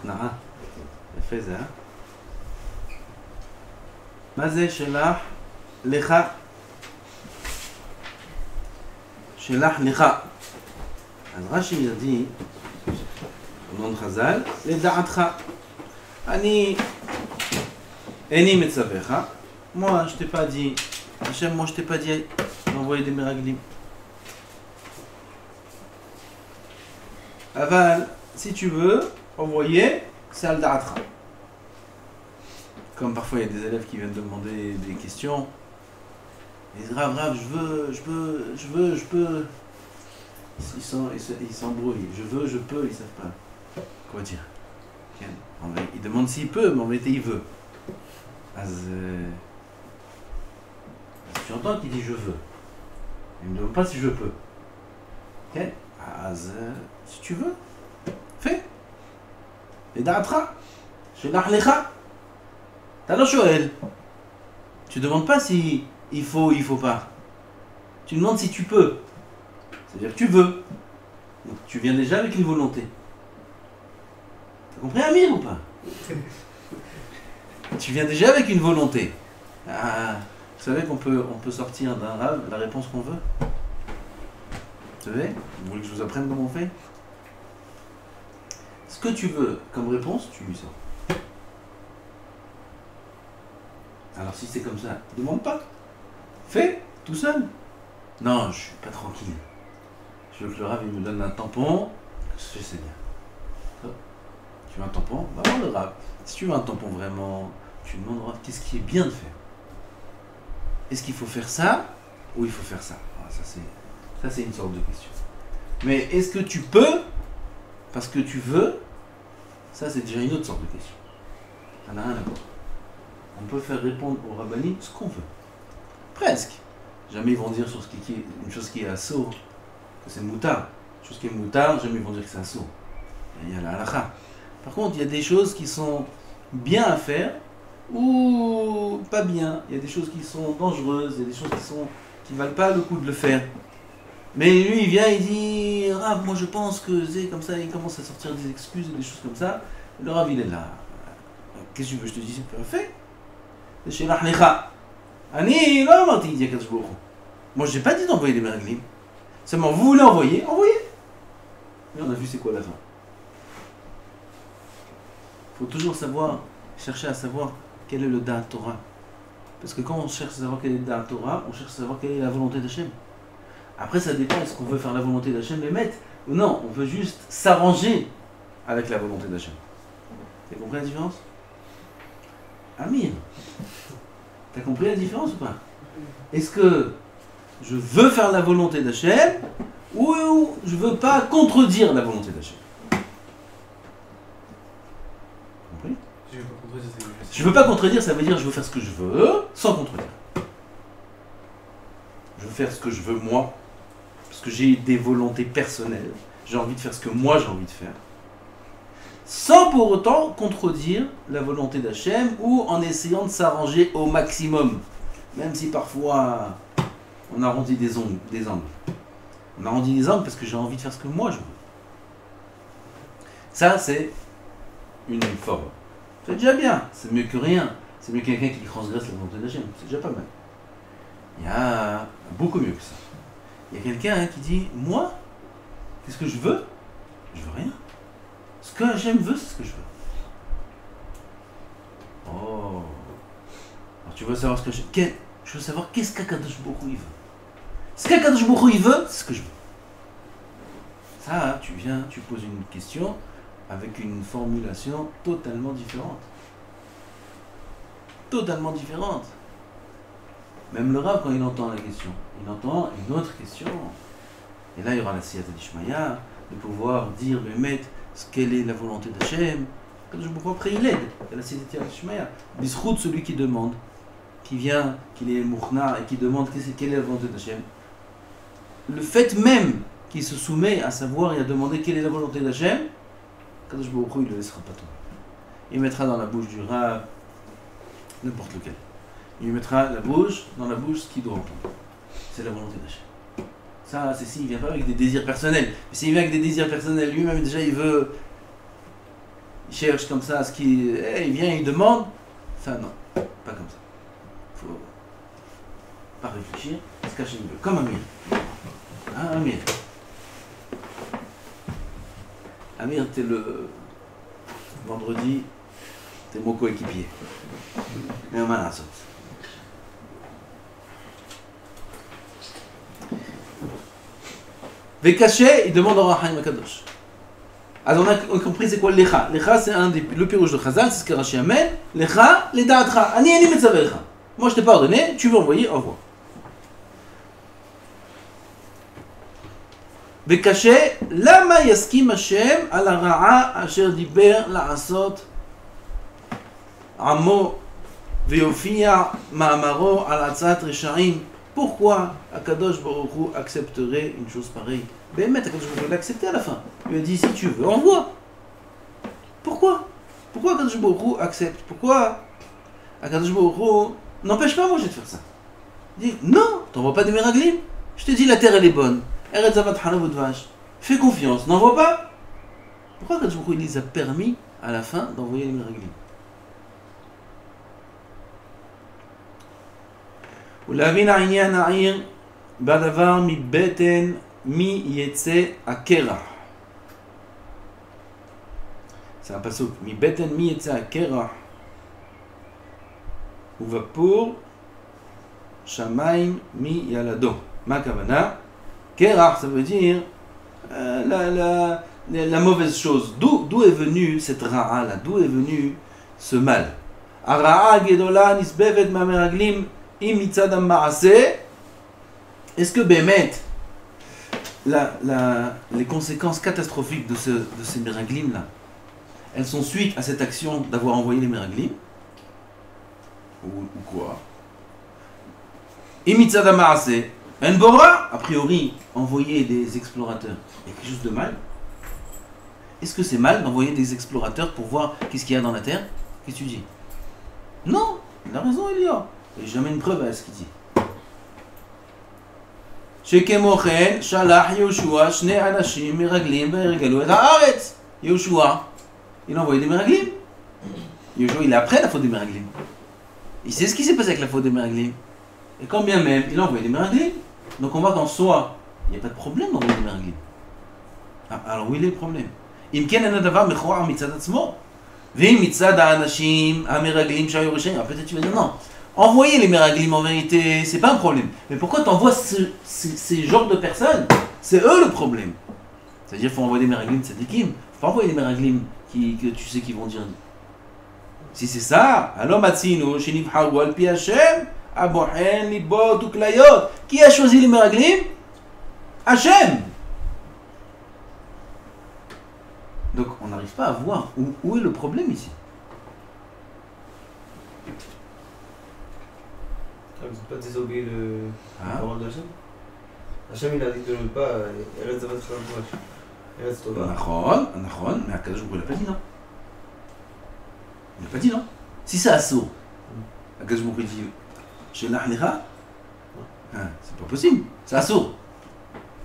הכנעה. יפה זה, מה זה שלח לך? שלח לך. אז רש"י ידי, אמרנו חז"ל, לדעתך. אני איני מצווך. Moi, je t'ai pas dit, Hachem, moi je t'ai pas dit d'envoyer des miraglim. Aval, si tu veux envoyer, c'est al da'atra. Comme parfois il y a des élèves qui viennent demander des questions. Ils disent Rav, je peux. Ils s'embrouillent. Je veux, je peux, ils savent pas quoi dire. Ils demandent s'il peut, mais en vérité il veut. Tu entends qu'il dit je veux. Il ne me demande pas si je peux. Ok? Si tu veux, fais. Et d'atra, je l'achlecha. T'as le shoel. Tu ne demandes pas si il faut ou il faut pas. Tu demandes si tu peux. C'est-à-dire que tu veux. Donc tu viens déjà avec une volonté. T'as compris, Amir, ou pas? Tu viens déjà avec une volonté. Vous savez qu'on peut sortir d'un rave la réponse qu'on veut. Vous savez? Vous voulez que je vous apprenne comment on fait? Ce que tu veux comme réponse, tu lui sors. Alors si c'est comme ça, demande pas. Fais, tout seul. Non, je suis pas tranquille. Je veux que le rave il me donne un tampon. Que je sais bien. Tu veux un tampon? Va voir le rave. Si tu veux un tampon vraiment, tu demandes au rave qu'est-ce qui est bien de faire. Est-ce qu'il faut faire ça ou il faut faire ça? Ça c'est une sorte de question. Mais est-ce que tu peux parce que tu veux? Ça c'est déjà une autre sorte de question. Ça n'a rien à voir. On peut faire répondre au rabbinim ce qu'on veut. Presque. Jamais ils vont dire sur une chose qui est assour que c'est moutard. Une chose qui est moutard, jamais ils vont dire que c'est assour. Il y a la halakha. Par contre, il y a des choses qui sont bien à faire ou pas bien. Il y a des choses qui sont dangereuses, il y a des choses qui valent pas le coup de le faire. Mais lui, il vient, il dit Rav, moi je pense que c'est comme ça, il commence à sortir des excuses et des choses comme ça. Le Rav, il est là. Qu'est-ce que tu veux, je te dis, c'est parfait. C'est chez l'Achlecha. Ani, non, Martin, il dit à moi, j'ai pas dit d'envoyer des miraglim. Seulement, vous voulez envoyer, envoyez. Mais on a vu c'est quoi la fin. Il faut toujours chercher à savoir quel est le Da'at Torah. Parce que quand on cherche à savoir quel est le Da'at Torah, on cherche à savoir quelle est la volonté d'Hachem. Après, ça dépend, est-ce qu'on veut faire la volonté d'Hachem et mettre, ou non, on veut juste s'arranger avec la volonté d'Hachem. T'as compris la différence? Amir, t'as compris la différence ou pas? Est-ce que je veux faire la volonté d'Hachem ou je veux pas contredire la volonté d'Hachem? Compris? Je veux pas contredire, ça veut dire je veux faire ce que je veux sans contredire. Je veux faire ce que je veux moi, parce que j'ai des volontés personnelles. J'ai envie de faire ce que moi j'ai envie de faire. Sans pour autant contredire la volonté d'Hachem ou en essayant de s'arranger au maximum. Même si parfois on arrondit des angles. On arrondit des angles parce que j'ai envie de faire ce que moi je veux. Ça c'est une forme. C'est déjà bien, c'est mieux que rien. C'est mieux que quelqu'un qui transgresse la volonté d'Hachem. C'est déjà pas mal. Il y a beaucoup mieux que ça. Il y a quelqu'un qui dit moi, qu'est-ce que je veux? Je veux rien. Ce que Hachem veut, c'est ce que je veux. Oh. Alors tu veux savoir ce que je veux savoir qu'est-ce qu'Akadosh Baruch Hu il veut. Ce qu'Akadosh Baruch Hu il veut, c'est ce que je veux. Ça, tu viens, tu poses une question avec une formulation totalement différente. Totalement différente. Même le Rav, quand il entend la question, il entend une autre question. Et là, il y aura la Siyata d'Ishmaïa, de pouvoir dire, mais quelle est la volonté d'Hachem. Après, il aide. Il y a la Siyata d'Ishmaïa. Bisrout, celui qui demande, qui vient, qui est Mouchna et qui demande quelle est la volonté d'Hachem. Le fait même qu'il se soumet à savoir et à demander quelle est la volonté d'Hachem, Kadosh Baruch Hu, il ne le laissera pas tomber. Il mettra dans la bouche du Rav n'importe lequel. Il mettra dans la bouche ce qu'il doit entendre. C'est la volonté d'Hachem. Ça, c'est s'il ne vient pas avec des désirs personnels. Mais s'il vient avec des désirs personnels, lui-même déjà il veut il cherche comme ça, il vient, il demande. Ça, non, pas comme ça. Il faut pas réfléchir, se cacher une gueule, comme Amir. Hein, Amir. Amir, t'es le vendredi, t'es mon coéquipier. Mais on m'a la sauce. Vekaché, il demande au Rahim Akadosh. Alors on a compris c'est quoi l'Echa. L'Echa c'est le pirouge de Chazal, c'est ce que Rashi amène. L'Echa, les Da'atra. Ani Metzavecha. Moi je t'ai pas ordonné, tu veux envoyer, envoie. Vekaché, lama yaskim Hashem al hara'a asher diber la'asot amo ve'ofiya ma'amaro al atzat resha'im. Pourquoi Akadosh Baruch Hu accepterait une chose pareille? Ben, mais Akadosh Baruch Hu l'a accepté à la fin. Il lui a dit si tu veux, envoie. Pourquoi Akadosh Baruch Hu accepte? Pourquoi Akadosh Baruch Hu n'empêche pas moi de faire ça? Il dit non, t'envoies pas des miraglim. Je te dis la terre elle est bonne. Eretz Zavat Hanav Udvash. Fais confiance, n'envoie pas. Pourquoi Akadosh Baruch Hu il les a permis à la fin d'envoyer les miraglim? ולהבין העניין העיר בדבר מבטן מי יצא הקרח. C'est un pasuk. מבטן מי יצא הקרח ובפור שמיים מי ילדו. מה הכוונה? קרח ça veut dire la mauvaise chose. D'où est venue cette ra'a là? D'où est venu ce mal? הרעה הגדולה נסבבת מהמרגלים est-ce que Bémet, les conséquences catastrophiques de ces miraglim là, elles sont suite à cette action d'avoir envoyé les miraglim ou quoi? Imitzad Ma'ase, Enbora, a priori, envoyer des explorateurs, il y a quelque chose de mal? Est-ce que c'est mal d'envoyer des explorateurs pour voir qu'est-ce qu'il y a dans la terre? Qu'est-ce que tu dis? Non, il a raison, Elia. Et jamais une preuve à ce qu'il dit. Shekemochen, Shalach Yoshua, Shne Anashim, Miraglim, Beregalu et Haaretz. Yoshua, il a envoyé des miraglim. Yoshua, il est après la faute des miraglim. Il sait ce qui s'est passé avec la faute des miraglim. Et quand bien même, il a envoyé des miraglim. Donc on voit qu'en soi, il n'y a pas de problème d'envoyer des miraglim. Alors où est le problème? Imken Anadavar Mechor Mitzad Atzmo. Vim Mitzad Anashim, Amiraglim, Shayorishim. Peut-être tu vas dire non. Envoyer les miraglim en vérité, c'est pas un problème. Mais pourquoi tu envoies ces genres de personnes? C'est eux le problème. C'est-à-dire qu'il faut envoyer des miraglim tzadikim. Faut pas envoyer des miraglim que tu sais qu'ils vont dire. Si c'est ça, alors matzino, shenivharu al pi Hashem, abohen libot ou klayot. Qui a choisi les miraglim? Hashem. Donc on n'arrive pas à voir où est le problème ici. Vous n'êtes pas désobéi la parole d'Hachem? Hachem il a dit de ne pas Eretz Zavat Hanav Udvash. Eretz Tova. Nachon, mais Akadosh Baruch Hu l'a pas dit non. Il l'a pas dit non. Si c'est assourd, Akadosh Baruch Hu dit Shelach Lecha, c'est pas possible, c'est assourd.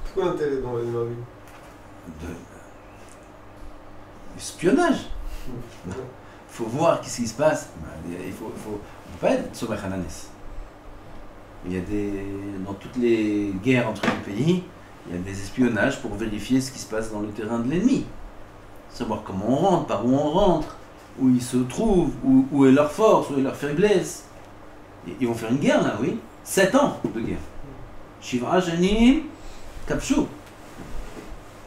C'est quoi l'intérêt d'envoyer des miraglim? Espionnage. Il faut voir qu'est-ce qui se passe. Il faut on peut pas être Somech Hananes. Il y a dans toutes les guerres entre les pays, il y a des espionnages pour vérifier ce qui se passe dans le terrain de l'ennemi. Savoir comment on rentre, par où on rentre, où ils se trouvent, où est leur force, où est leur faiblesse. Ils vont faire une guerre là, oui. 7 ans de guerre. Shivra Janim Kapchou.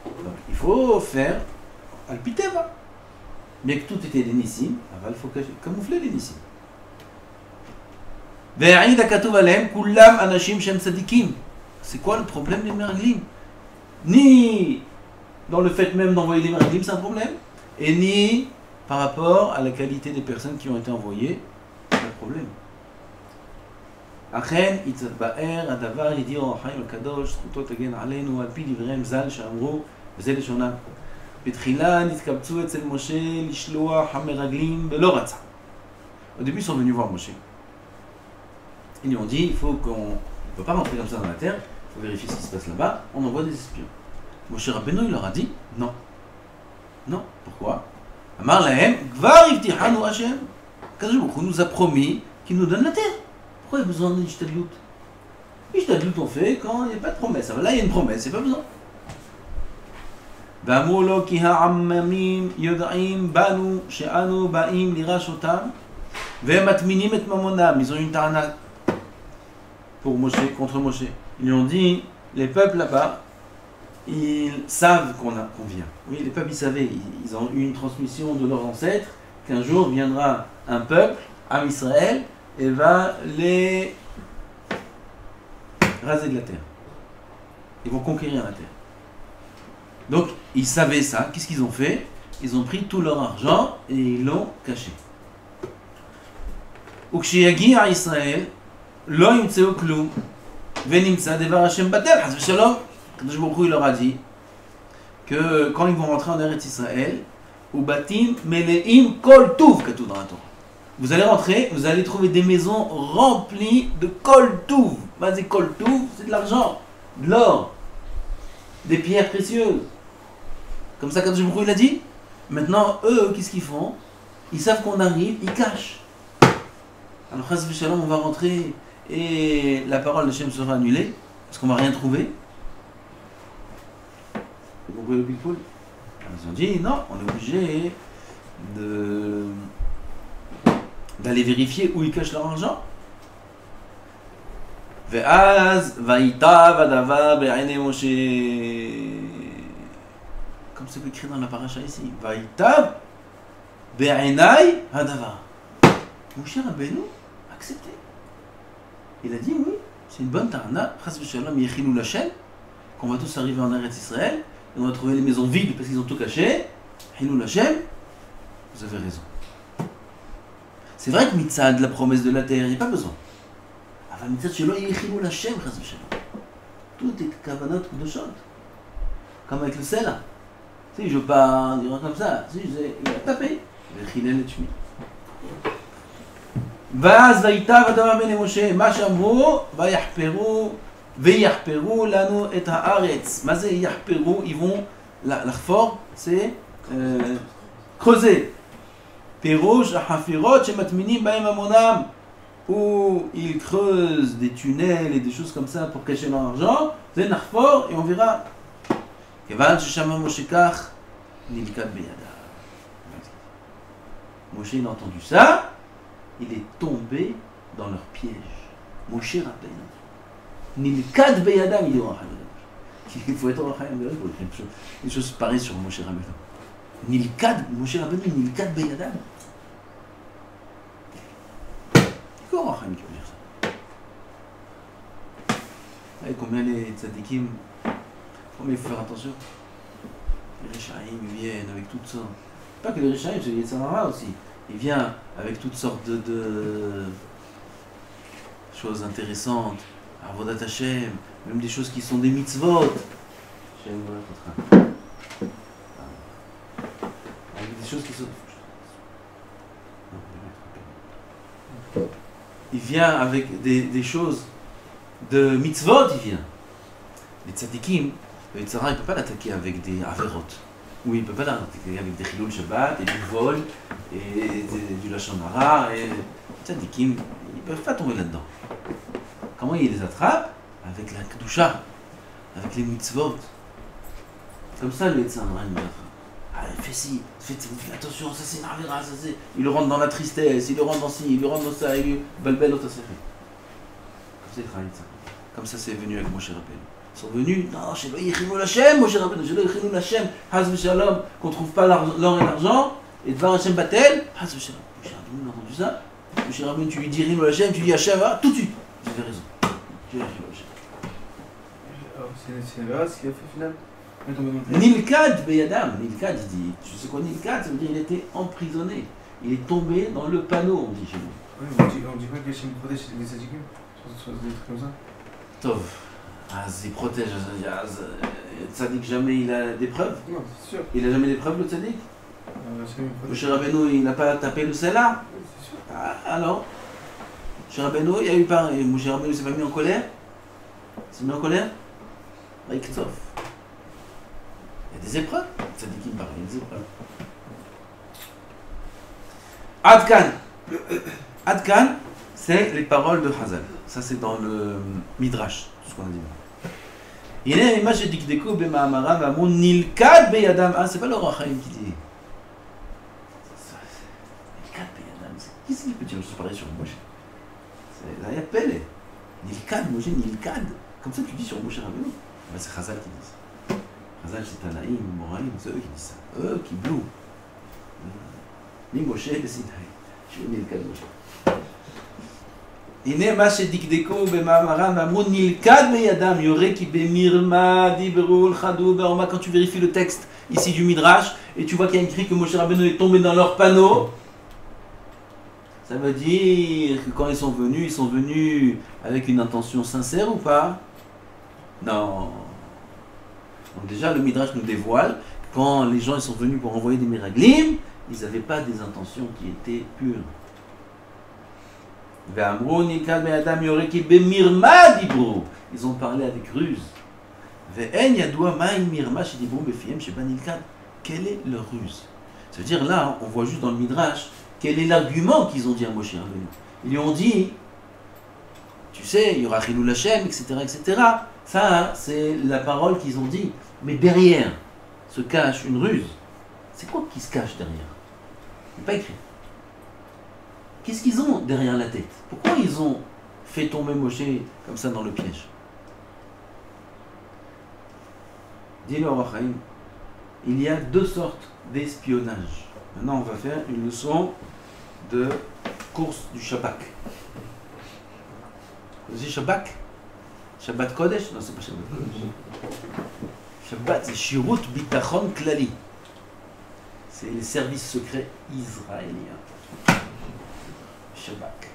Donc il faut faire Alpiteva. Bien que tout était des Nissim, il faut camoufler les Nissim. C'est quoi le problème des miraglim? Ni dans le fait même d'envoyer des miraglim, c'est un problème, et ni par rapport à la qualité des personnes qui ont été envoyées, c'est un problème. אכן יתבאר הדבר ידיע אור החיים הקדוש, זכותו תגן עלינו על פי דבריהם ז"ל שאמרו, וזה לשונם. בתחילה נתקבצו אצל משה לשלוח המרגלים ולא רצה. Au début, ils sont venus voir Moshe. Ils lui ont dit, il faut qu'on ne peut pas rentrer comme ça dans la terre, il faut vérifier ce qui se passe là-bas, on envoie des espions. Moshe Rabbeinu, il leur a dit, non. Non, pourquoi? Amar lahem, Gvar Ivtichanu Hashem. Kadosh Baruch Hu nous a promis qu'il nous donne la terre. Pourquoi il y a besoin d'Ishtadlut? Ishtadlut on fait quand il n'y a pas de promesse. Alors là il y a une promesse, il n'y a pas besoin. ואמרו לו כי העממים יודעים בנו שאנו באים לירש אותם והם מטמינים את ממונם. Ils ont une tarna pour Moshe, contre Moshe. Ils lui ont dit, les peuples là-bas, ils savent qu'on vient. Oui, les peuples ils savaient, ils ont eu une transmission de leurs ancêtres qu'un jour viendra un peuple, Am Israël, et va les raser de la terre. Ils vont conquérir la terre. Donc, ils savaient ça. Qu'est-ce qu'ils ont fait? Ils ont pris tout leur argent et ils l'ont caché. וכשيגיע ישראל, לא ימצאו כלום, ונמצא דבר השם בטל, חס ושלום. הקדוש ברוך הוא leur a dit que quand ils vont rentrer en Eretz Israël, ובתים מלאים כל טוב, כתוב dans la Torah. Vous allez rentrer, vous allez trouver des maisons remplies de kol touv. Vas-y, kol touv, c'est de l'argent, de l'or, des pierres précieuses. Comme ça, quand il a dit, maintenant, eux, qu'est-ce qu'ils font? Ils savent qu'on arrive, ils cachent. Alors, chas v'shalom, on va rentrer et la parole de Shem sera annulée, parce qu'on ne va rien trouver. Vous comprenez le pilpoul? Ils ont dit, non, on est obligé d'aller vérifier où ils cachent leur argent. Ve'az va'itav adava be'ainei Moshe. Comme c'est écrit dans la paracha ici. Va'itav be'ainei adava. Moshe Rabbeinu a accepté. Il a dit oui, c'est une bonne tarna. Chas v'shalom yechinu l'Hashem. Qu'on va tous arriver en Eretz Israël. Et on va trouver les maisons vides parce qu'ils ont tout caché. Yechinu l'Hashem. Vous avez raison. C'est vrai que Mitzad, la promesse de la terre, il n'y a pas besoin. Mais Mitzad, Shelo Yechinu l'Hashem, chas v'shalom. Tout est kavanot kedoshot. Comme avec le sel. Si je veux pas dire comme ça, si il a tapé. Vechilel et Shmi. ואז ויטב הדבר בני משה, מה שאמרו, ויחפרו לנו את הארץ. מה זה יחפרו? Ils vont, לחפור, c'est creuser. פירוש החפירות שמטמינים בהם המונם, où ils creusent des tunnels et des choses comme ça pour cacher leur argent, זה נחפור et on verra. כיוון ששמע משה כך, נלכד בידיו. Moshe il a entendu ça, il est tombé dans leur piège. Moshe Rabbeinu. Nilkad beyadam, il dit il faut être au Rachayim pour écrire une chose pareille sur Moshe Rabbeinu. Nilkad, Moshe Rabbeinu, Nilkad beyadam. C'est quoi au Rachayim qui veut dire ça? Vous savez combien les tzadikim, combien il faut faire attention? Les Rishaïm viennent avec toutes sortes. Pas que les Rishaïm, c'est les Yetzirah aussi. Il vient avec toutes sortes de choses intéressantes, Avodat Hashem, même des choses qui sont des mitzvot. Avec des choses qui sont... Il vient avec des choses de mitzvot, il vient. Les tzadikim, le Yetzirah, il ne peut pas l'attaquer avec des averot. Oui, il ne peut pas l'attaquer avec des chilul Shabbat, et du vol, et du lachon hara, et les tzadikim, ils ne peuvent pas tomber là-dedans. Comment il les attrape? Avec la kedusha, avec les mitzvot. Comme ça, le Yetzirah, il nous attrape. Ah, fais ci, fais attention, ça c'est une avera, ça c'est... Il le rentre dans la tristesse, il le rentre dans ci, il le rentre dans ça, il lui balbel au tasséri. Comme ça, il travaille ça. Comme ça, c'est venu avec Moshe Rabbeinu. Ils sont venus, non, Shelo Yechinu l'Hashem, Moshe Rabbeinu, Shelo Yechinu l'Hashem, Haz v'Shalom, qu'on ne trouve pas l'or et l'argent, et Dvar Hashem Batel, Haz v'Shalom. Moshe Rabbeinu, on a entendu ça. Moshe Rabbeinu, tu lui dis Yechinu l'Hashem, tu dis Hashem, ah, tout de suite. Vous avez raison. Tu dis Yechinu l'Hashem. C'est vrai ce qu'il a fait finalement. Nilkad beyadam, Nilkad, il dit, tu sais quoi Nilkad, ça veut dire il était emprisonné. Il est tombé dans le panneau, on dit chez nous. Oui, on dit pas que Hachem protège les tzadikim, sur des trucs comme ça. Tov. Il protège. Tzadik, jamais il a des preuves? Non, c'est sûr. Il a jamais des preuves, le tzadik? Moshe Rabbeinu, il n'a pas tapé le Sela? Oui, c'est sûr. Ah, alors Moshe Rabbeinu, il y a eu pas. Moshe Rabbeinu s'est pas mis en colère? Il s'est mis en colère? Il y a des épreuves. Tzadikim, pareil, il y a des épreuves. Adkan. Adkan, c'est les paroles de Hazal. Ça, c'est dans le Midrash, ce qu'on a dit. הנה מה שדקדקו במאמרם ואמרו נלכד בידם, c'est pas l'Or HaChaim qui dit. נלכד בידם, qui c'est qui peut dire je suis pareil sur Moshe? C'est Zayat Pele. Nilkad, Moshe, Nilkad. Comme ça tu dis sur Moshe Rabbeinu. Ben, c'est Chazal qui dit ça. Chazal c'est Tanaïm, Moraïm, c'est eux qui disent ça. Eux qui blouent. Mi Moshe de Sinaï. Je suis Nilkad Moshe. הנה מה שדקדקו במאמרם ואמרו נלכד בידם יורה כי במרמה דיברו לחדו בעורמה. Quand tu vérifies le texte ici du Midrash et tu vois qu'il y a écrit que Moshe Rabbeinu est tombé dans leur panneau, ça veut dire que quand ils sont venus avec une intention sincère ou pas? Non. Donc déjà le Midrash nous dévoile que quand les gens ils sont venus pour envoyer des miraglim, ils n'avaient pas des intentions qui étaient pures. Ils ont parlé avec ruse. Quelle est leur ruse? Ça veut dire là, on voit juste dans le Midrash, quel est l'argument qu'ils ont dit à Moshe Rabbeinu. Ils lui ont dit, tu sais, il y aura Chilul Hashem, etc., etc. Ça, c'est la parole qu'ils ont dit. Mais derrière se cache une ruse. C'est quoi qui se cache derrière? Il n'est pas écrit. Qu'est-ce qu'ils ont derrière la tête? Pourquoi ils ont fait tomber Moshe comme ça dans le piège? Dis-le au Rachaim, il y a deux sortes d'espionnage. Maintenant, on va faire une leçon de course du Shabbat. Vous dites Shabbat? Shabbat Kodesh? Non, c'est pas Shabbat Kodesh. Shabbat, c'est Shirut Bitachon Klali. C'est les services secrets israéliens. Shabbat.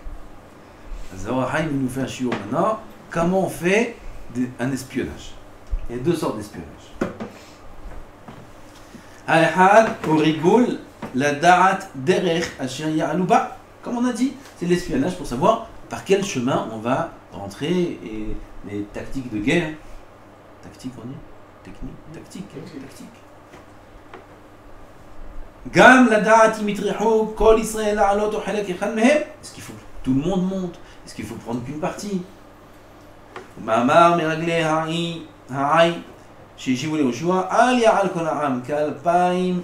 Zohar nous fait un shiur maintenant. Comment on fait un espionnage? Il y a deux sortes d'espionnage. Al-Had ou Rigul, la Da'at Derech Asher Ya'aluba. Comme on a dit, c'est l'espionnage pour savoir par quel chemin on va rentrer et les tactiques de guerre. Tactique, on dit? Technique? Tactique. Gam la da'at imitrihu kol Israël la'alot ou halak echad mehem. Est-ce qu'il faut que tout le monde monte? Est-ce qu'il faut prendre qu'une partie? Ma'amar meraglei ha'ai שהשיבו ליהושע אל יעל כל העם כ2,000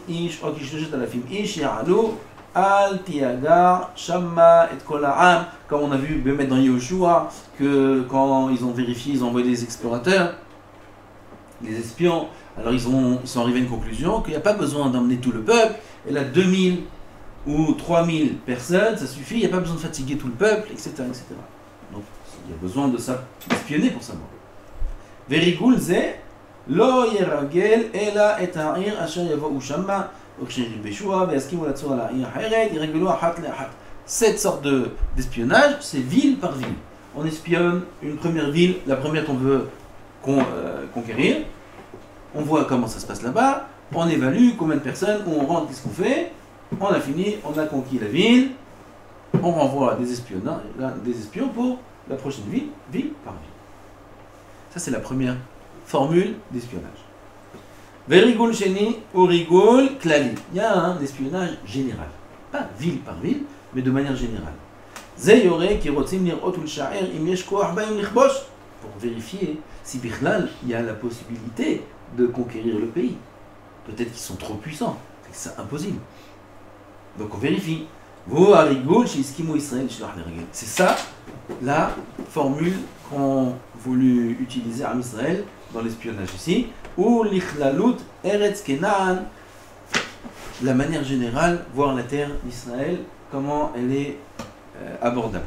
איש או כ3,000 איש יעלו אל תיגע שמה את כל העם. Comme on a vu dans Yehoshua que quand ils ont vérifié, ils ont envoyé des explorateurs, les espions. Alors ils sont arrivés à une conclusion qu'il n'y a pas besoin d'emmener tout le peuple, et là 2000 ou 3000 personnes, ça suffit, il n'y a pas besoin de fatiguer tout le peuple, etc. etc. Donc il y a besoin de s'espionner pour savoir. Verigul ze lo yeragel ela et ha'ir asher yavou shamma וכשנלבשו ויסכימו לצור על העיר אחרת ירגלו אחת לאחת. Cette sorte d'espionnage, c'est ville par ville. On espionne une première ville, la première qu'on veut conquérir. On voit comment ça se passe là-bas, on évalue combien de personnes, où on rentre, qu'est-ce qu'on fait. On a fini, on a conquis la ville, on renvoie des espions pour la prochaine ville, ville par ville. Ça, c'est la première formule d'espionnage. Verigul sheni ou rigul klali. Il y a un espionnage général. Pas ville par ville, mais de manière générale. Pour vérifier si Bichlal, il y a la possibilité de conquérir le pays. Peut-être qu'ils sont trop puissants, c'est impossible. Donc on vérifie. C'est ça la formule qu'ont voulu utiliser Am Israël dans l'espionnage ici. Ou l'ichlalut eretz Kenaan, la manière générale, voir la terre d'Israël, comment elle est abordable.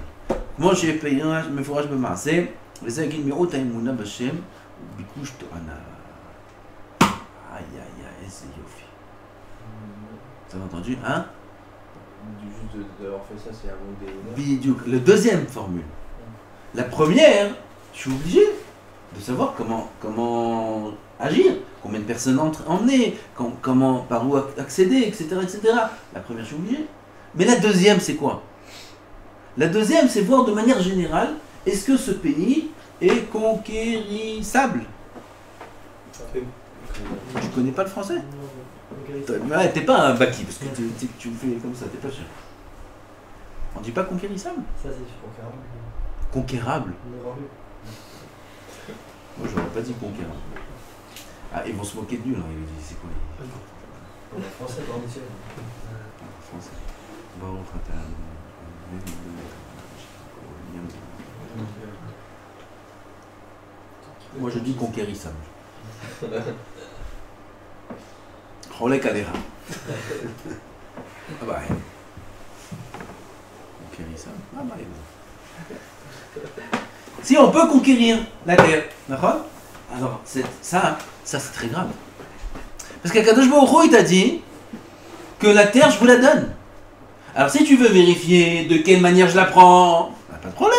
Moi j'ai payé un mefouraj b'maaseh, וזה יגיד מיעוט האמונה בשם וביקוש תואנה. Aïe aïe aïe, איזה יופי. Vous avez entendu, hein? Juste d'avoir fait ça, c'est un mot d'émuna. Bidiouk. Le deuxième formule. La première, je suis obligé de savoir comment agir, combien de personnes emmener, comment, par où accéder, etc., etc. La première, je suis obligé. Mais la deuxième, c'est quoi? La deuxième, c'est voir de manière générale, est-ce que ce pays est conquérissable? Tu connais pas le français? T'es pas un baki, parce que tu me fais comme ça, t'es pas cher. On dit pas conquérissable? Ça, c'est conquérable. Conquérable. Moi, j'aurais pas dit conquérable. Ah, ils vont se moquer de lui, là. Il dit, c'est quoi? En français, par monsieur. En français. Moi, je dis conquérissable. Rolek Alera. Ah bah, conquérissable. Ah bah, si on peut conquérir la terre, d'accord? Alors, ça c'est très grave. Parce qu'Akadosh Baruch Hu, il t'a dit que la terre, je vous la donne. Alors, si tu veux vérifier de quelle manière je la prends, pas de problème.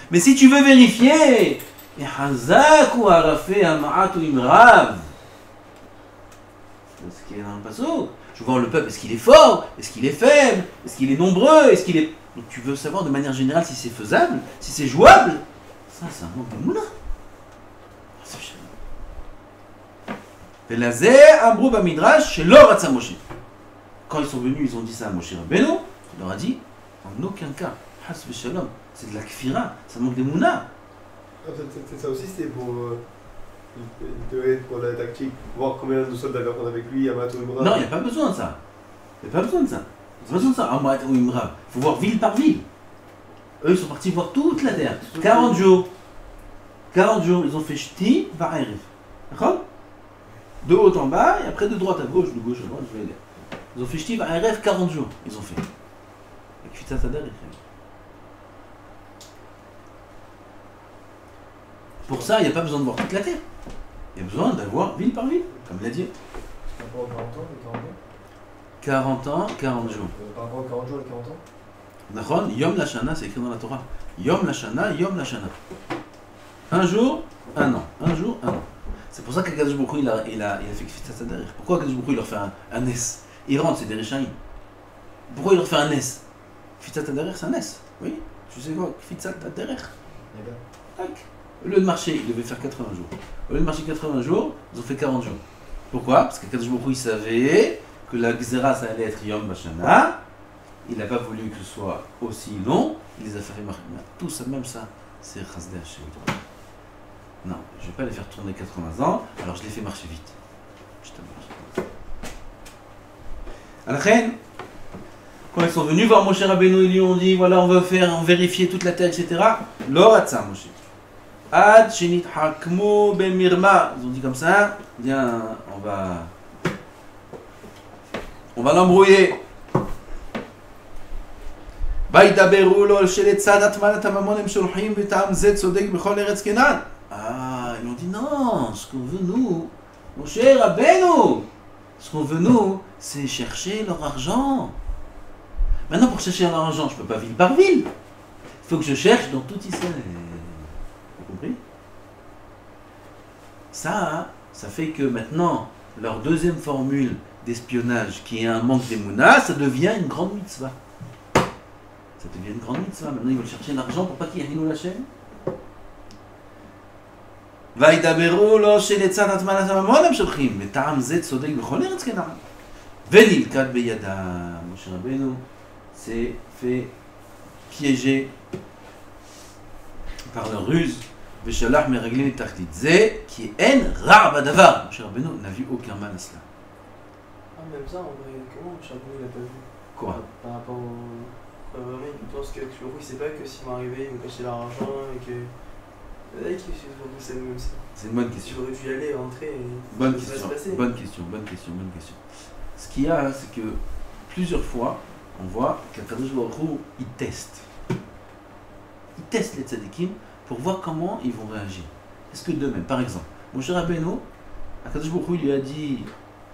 Mais si tu veux vérifier, Hazak ou Arafé Amaat ou Imrav, c'est ce qui est dans le passage. Je vois le peuple, est-ce qu'il est fort? Est-ce qu'il est faible? Est-ce qu'il est nombreux? Est-ce qu'il est... Donc tu veux savoir de manière générale si c'est faisable, si c'est jouable. Ça, c'est un manque de moula. Quand ils sont venus, ils ont dit ça à Moshe Rabbeinu. Il leur a dit, en aucun cas, c'est de la kfira, ça manque de moula. Ça aussi, c'était pour... il devait être pour la tactique, voir combien de soldats on a avec lui, Amato Imra. Non, il n'y a pas besoin de ça. Il n'y a pas besoin de ça. Il n'y a pas besoin de ça, Amato Imra. Il faut voir ville par ville. Eux, ils sont partis voir toute la terre. 40 jours. 40 jours, ils ont fait Shti, Va'erif. D'accord? De haut en bas, et après de droite à gauche, de gauche à droite, je vais dire. Ils ont fait Shti, Va'erif, 40 jours. Ils ont fait. Avec Fitat Adar, pour ça, il n'y a pas besoin de voir toute la terre. Il y a besoin d'avoir ville par ville, comme il a dit. Par rapport aux 40 ans, les 40 ans 40 ans, 40 jours. Par rapport aux 40 jours, les 40 ans Nachon, Yom Lashana, c'est écrit dans la Torah. Yom Lashana, Yom Lashana. Un jour, un an. Un jour, un an. C'est pour ça qu'Akadosh Baruch Hu, il a fait Kfitzat Hader. Pourquoi Akadosh Baruch Hu, il leur fait un nes? Ils rentrent, c'est des Réchaïm. Pourquoi il leur fait un nes? Kfitzat Hader, c'est un nes. Oui, tu sais quoi? Kfitzat Hader. Tac. Au lieu de marcher, il devait faire 80 jours. Au lieu de marcher 80 jours, ils ont fait 40 jours. Pourquoi? Parce qu'Akadosh Baruch Hu, il savait que la Gzera, ça allait être Yom Bashana. Il n'a pas voulu que ce soit aussi long. Il les a fait marcher. Tout ça, même ça, c'est Chasdei Hashem. Non, je ne vais pas les faire tourner 80 ans, alors je les fais marcher vite. Je te marche. À la reine, quand ils sont venus voir Moshe Rabbeinu, ils lui ont dit voilà, on veut vérifier toute la terre, etc. L'oratza, Moshe. Ad shenit hakmu ben mirma. Ils ont dit comme ça, viens, on va l'embrouiller. Ah, ils ont dit non, ce qu'on veut nous, Moshe Rabbeinu, ce qu'on veut nous, c'est chercher leur argent. Maintenant, pour chercher leur argent, je ne peux pas ville par ville. Il faut que je cherche dans tout Israël. Vous compris? Ça fait que maintenant, leur deuxième formule d'espionnage, qui est un manque d'émouna, ça devient une grande mitzvah. Ça devient une grande mitzvah. Maintenant, ils veulent chercher l'argent pour pas qu'il y ait Hinou Hashem. וידברו לו שלצד הטמנת הממון הם שולחים, וטעם זה צודק בכל ארץ כנען. ונלכד בידם. משה רבנו s'est fait piéger par leur ruse, ושלח מרגלים לתחתית. זה כי אין רע בדבר. משה רבנו n'a vu aucun mal à cela. Ah, même ça, en vrai, comment Moshe Rabbeinu il a pas vu? Quoi? Par rapport au... Vraiment, il pense que Moshe Rabbeinu, il sait pas que s'ils vont arriver, ils vont cacher leur argent et que... C'est une bonne question. J'aurais dû y aller, rentrer et... Bonne question. Ce qu'il y a, c'est que plusieurs fois, on voit qu'Akadosh Baruch Hu, il teste. Il teste les tzadikim pour voir comment ils vont réagir. Est-ce que d'eux-mêmes, par exemple, Moshe Rabbeinu, Akadosh Baruch Hu lui a dit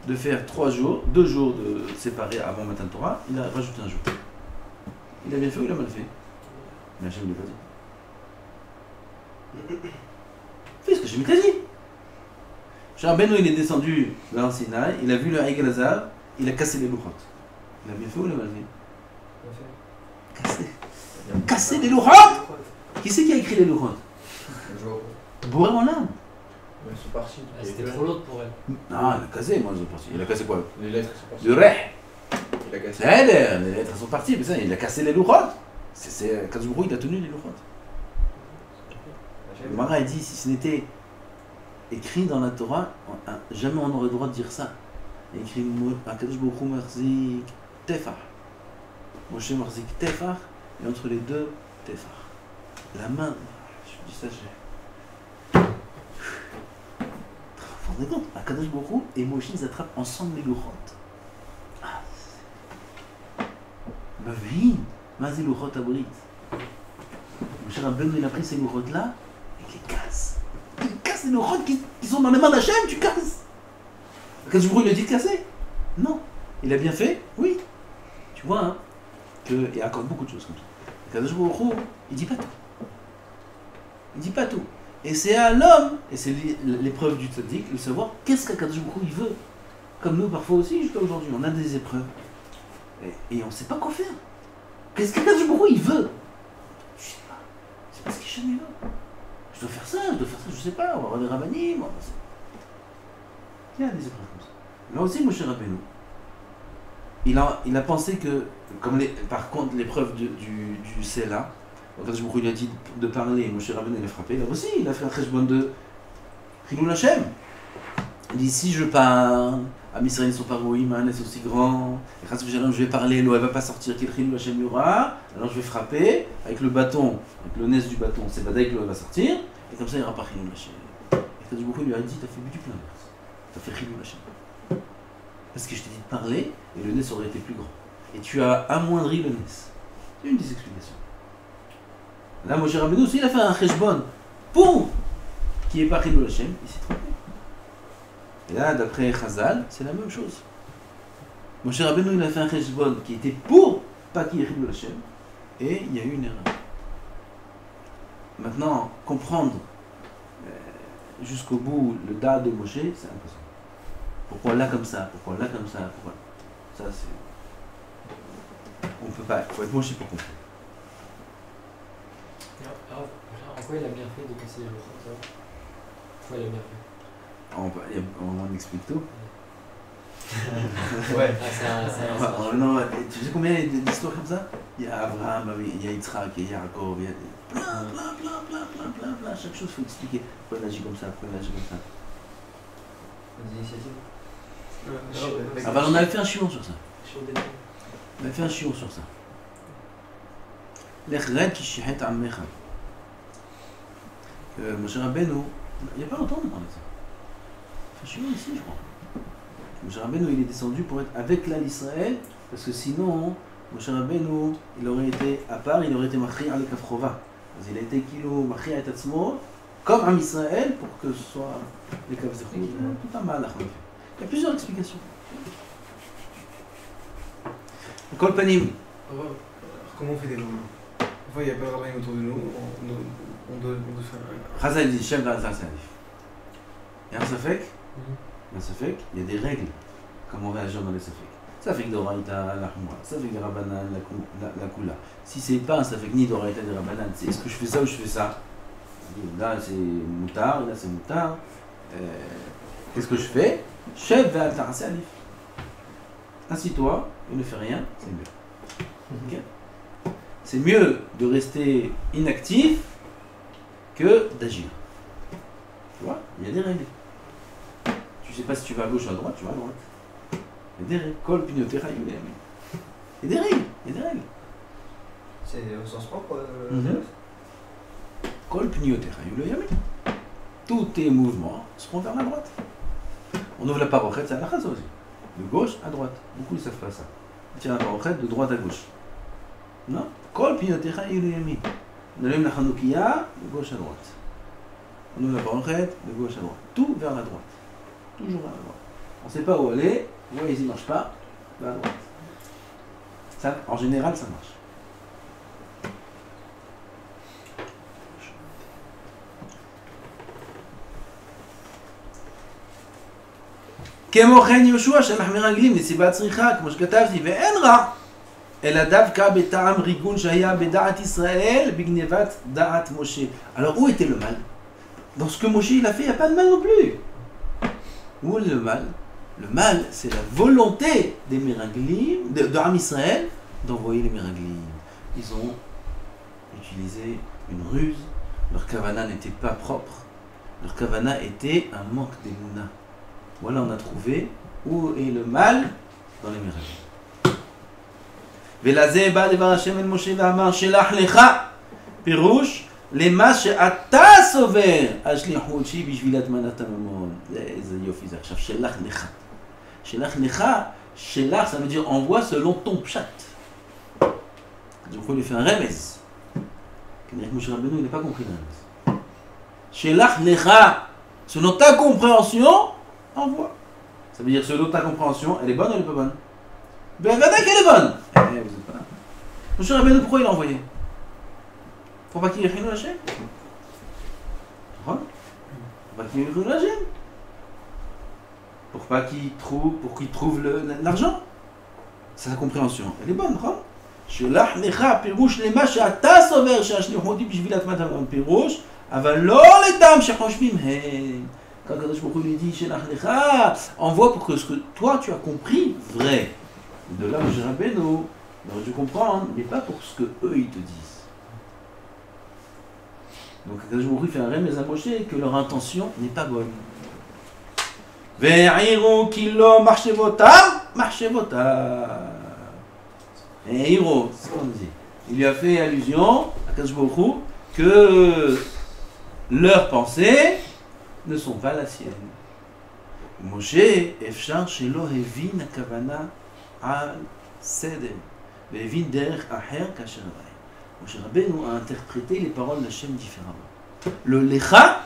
de faire 3 jours, 2 jours de séparés avant Matan Torah, il a rajouté un jour. Il a bien fait ou il a mal fait? Mais Hachem ne l'a pas dit. Fais ce que je m'étais dit. Moshe Rabbeinu, il est descendu vers le Sinaï, il a vu le Haïg Lazar, il a cassé les louchot. Il a bien fait ou il a mal fait? Casser les louchot. Qui c'est qui a écrit les louchot? Bourré en l'âme. Ils sont partis. C'était trop lourd pour elle. Non, il a cassé, moi je suis parti. Il a cassé quoi? Les lettres sont parties. Le reh. Il a cassé. Les lettres sont parties, mais ça, il a cassé les louchot. Kadosh Baruch Hu, il a tenu les louchot. Le Mara dit, si ce n'était écrit dans la Torah, jamais on n'aurait le droit de dire ça. Il y a écrit Kadosh Baruch Hu marzik tefar. Moshe marzik tefar, et entre les deux, tefar. La main, je dis ça, j'ai. Vous vous rendez compte, Kadosh Baruch Hu et Moshe, ils attrapent ensemble les louchot. Mavhin, Mazi louchot abrit. Moshe Rabbeinu, il a pris ces louchot-là, et il les casse. Tu casses les louchot qui sont dans les mains d'Hachem, tu casses. Kadosh Baruch Hu, il a dit de casser? Non. Il a bien fait? Oui. Tu vois, hein, qu'il y a encore beaucoup de choses comme ça. Kadosh Baruch Hu, il dit pas tout. Il dit pas tout. Et c'est à l'homme, et c'est l'épreuve du tzaddik, de savoir qu'est-ce qu'Akadosh Baruch Hu il veut. Comme nous, parfois aussi, jusqu'à aujourd'hui, on a des épreuves. Et on ne sait pas quoi faire. Qu'est-ce qu'Akadosh Baruch Hu il veut? Je sais pas. C'est pas ce qu'Hachem il veut. Je dois faire ça, je sais pas, on va avoir des rabbanim. Il y a des épreuves comme ça. Là aussi, Moshe Rabbeinu, il a pensé que, par contre, l'épreuve du Sela, quand je lui ai dit de parler, Moshe Rabbeinu il a frappé, là aussi, il a fait un cheshbon de Chilul Hashem. Il dit, si je parle, Am Israël ne sont pas rouillés, un est aussi grand, et quand je vais parler, l'eau elle va pas sortir, quel Chilul Hashem y aura, alors je vais frapper, avec le bâton, avec le nez du bâton, c'est badai que l'eau va sortir, et comme ça il n'y aura pas Chilul Hashem. Et quand il lui a dit, t'as fait du plein, t'as fait Chilul Hashem. Parce que je t'ai dit de parler, et le nez aurait été plus grand. Et tu as amoindri le nez. C'est une des explications. Là, Moshe Rabbeinu aussi, il a fait un cheshbon pour qui est pas Chilul Hashem, il s'est trompé. Et là, d'après Chazal, c'est la même chose. Moshe Rabbeinu, il a fait un cheshbon qui était pour pas qu'il y ait Chilul Hashem, et il y a eu une erreur. Maintenant, comprendre jusqu'au bout le da de Moshe, c'est impossible. Pourquoi là comme ça? Pourquoi là comme ça? Pourquoi? Ça, c'est. On peut pas. Il faut être Moshe pour comprendre. Alors, en quoi il a bien fait de casser les louchot? Pourquoi il a bien fait? On explique tout. Ouais. Non, tu sais combien il y a d'histoires comme ça? Il y a Abraham, il y a Yitzhak, il y a Yaakov, il y a plein. Chaque chose, il faut expliquer. Pourquoi il agit comme ça? Pourquoi il agit comme ça? Ah bah on avait fait un chion sur ça. On avait fait un chion sur ça. L'echred qui shihet ammecha. Moshe Rabbeinu, il n'y a pas longtemps on a parlé de ça. Un chion ici je crois. Moshe Rabbeinu il est descendu pour être avec l'Al Israël, parce que sinon Moshe Rabbeinu il aurait été à part, il aurait été machri al kafrova. Il a été kilo machri et atzmo comme Am Israël pour que ce soit les kafzechut, tout un mal. Il y a plusieurs explications. Kol panim. Comment on fait des nombres? Enfin, il n'y a pas de rabbin autour de nous, on doit faire un. Chazal dit Shem V'al Salif. Il y a un safek, il y a des règles. Comment on réagit dans les safek. Safek d'Oraïta, la Humra, safek de Rabbanan, la Kula. Si c'est pas un safek ni d'Oraïta de Rabbanan, c'est est-ce que je fais ça ou je fais ça? Là c'est moutard, là c'est moutard. Qu'est-ce que je fais? Chef V'al Salif. Assis-toi et ne fais rien, c'est mieux. Okay? C'est mieux de rester inactif que d'agir. Tu vois, il y a des règles. Tu sais pas si tu vas à gauche ou à droite, tu vas à droite. Il y a des règles. Kol pinyotecha yuleyamin. Il y a des règles. Il y a des règles. C'est au sens propre. Kol pinyotecha yuleyamin. Tous tes mouvements seront vers la droite. On ouvre la parochet, c'est à la chasse aussi. De gauche à droite. Beaucoup ne savent pas ça. On tire la parochet de droite à gauche. Non? Kol pinyotecha yuleyamin. On allume la chanoukia de gauche à droite. On ouvre la parochet de gauche à droite. Tout vers la droite. Toujours vers la droite. On ne sait pas où aller. Ouais, ils ne marchent pas. Vers la droite. Ça, en général, ça marche. כמו כן יהושע שמחמיר רגלים מסיבת צריכה, כמו שכתבתי, ואין רע, אלא דווקא בטעם ריגון שהיה בדעת ישראל בגניבת דעת משה. Alors où était le mal? Dans ce que Moshe il a fait, il n'y a pas de mal non plus. Où est le mal? Le mal, c'est la volonté des Meraglim, de Am Israël, d'envoyer les Meraglim. Ils ont utilisé une ruse. Leur kavana n'était pas propre. Leur kavana était un manque d'émouna. Voilà, on a trouvé où est le mal dans les Meraglim. ולזה בא דבר השם אל משה ואמר שלח לך פירוש למה שאתה סובר על שליחותי בשביל הטמנת הממון. איזה יופי זה עכשיו, שלח לך. שלח לך, שלח ça veut dire envoie selon ton pshat. Du coup il fait un remez. K'nirek Moshe Rabbeinu il n'a pas compris le remez. Shelach lecha, selon ta compréhension, envoie. Ça veut dire selon ta compréhension, elle est bonne ou elle est pas bonne? Ben voilà qu'elle est bonne. Eh, vous êtes pas là. Moshe Rabbeinu, pourquoi il l'a envoyé? Pour pas qu'il y ait rien à Hachem. Pour pas qu'il y ait rien à Hachem. Pour pas qu'il trouve l'argent. C'est sa compréhension. Elle est bonne, נכון? שלח לך פירוש למה שאתה סובר שהשליחו אותי בשביל הטמעת הממון פירוש, אבל לא לדם שחושבים הם. Quand Kadosh Baruch Hu lui dit שלח לך, envoie pour que ce que toi tu as compris, vrai. De là, Moshe Rabbeinu, il aurait dû comprendre, mais pas pour ce que eux ils te disent. Donc Kadosh Baruch Hu fait un remez à Moshe que leur intention n'est pas bonne. והעירו כי לא מחשבותם, מחשבותם. Et Hiro, c'est ce qu'on dit. Il lui a fait allusion à Kadosh Baruch Hu que leurs pensées ne sont pas la sienne. Moshe, אפשר שלא הבין הכוונה על סדר, והבין דרך אחר כאשר ראה. Moshe Rabbeinu a interprété les paroles d'Hachem différemment. Le Lecha,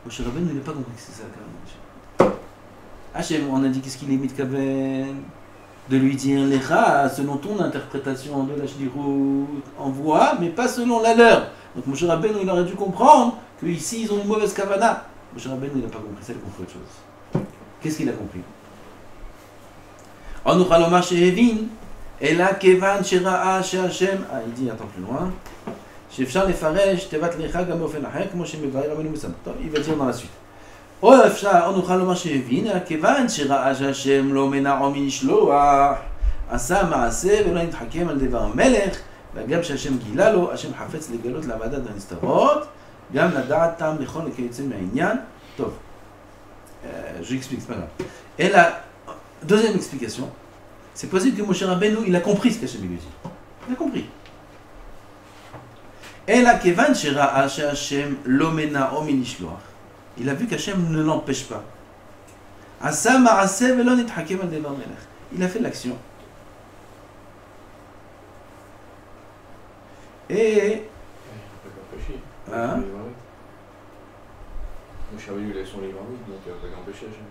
Moshe Rabbeinu n'a pas compris que c'est ça quand même. Hachem, on a dit qu'est-ce qu'il est mitkaven de lui dire Lecha selon ton interprétation de la Shlichut, envoie, mais pas selon la leur. Donc Moshe Rabbeinu il aurait dû comprendre qu'ici ils ont une mauvaise kavana. Moshe Rabbeinu il n'a pas compris ça, il a compris autre chose. Qu'est-ce qu'il a compris? On nous lomar she'evin, ela kevan she'ra'a she'Hashem. Ah, il dit, attends plus loin. She'efshar lefaresh tevat lecha gam באופן אחר, כמו שמבאר רבנו מסבתו. Il va dire dans la suite. או אפשר, או נוכל לומר שהבין, אלא כיוון שראה שהשם לא מנעו מלשלוח, עשה מעשה ולא נתחכם על דבר המלך, וגם שהשם גילה לו, השם חפץ לגלות לעבודת הנסתרות, גם לדעת טעם נכון וכיוצא מהעניין. טוב, je explique, c'est pas grave. Et la deuxième explication, c'est possible que Moshe Rabbeinu, il a compris ce qu'Hachem lui dit. Il a compris. אלא כיוון שראה שהשם לא מנעו מלשלוח, il a vu qu'Hachem ne l'empêche pas. Asa ma'aseh velo nithakem al devar melech. Il a fait l'action. Et... Hein? Moshe Rabbeinu il a son livre, donc il n'a pas qu'empêcher Hachem.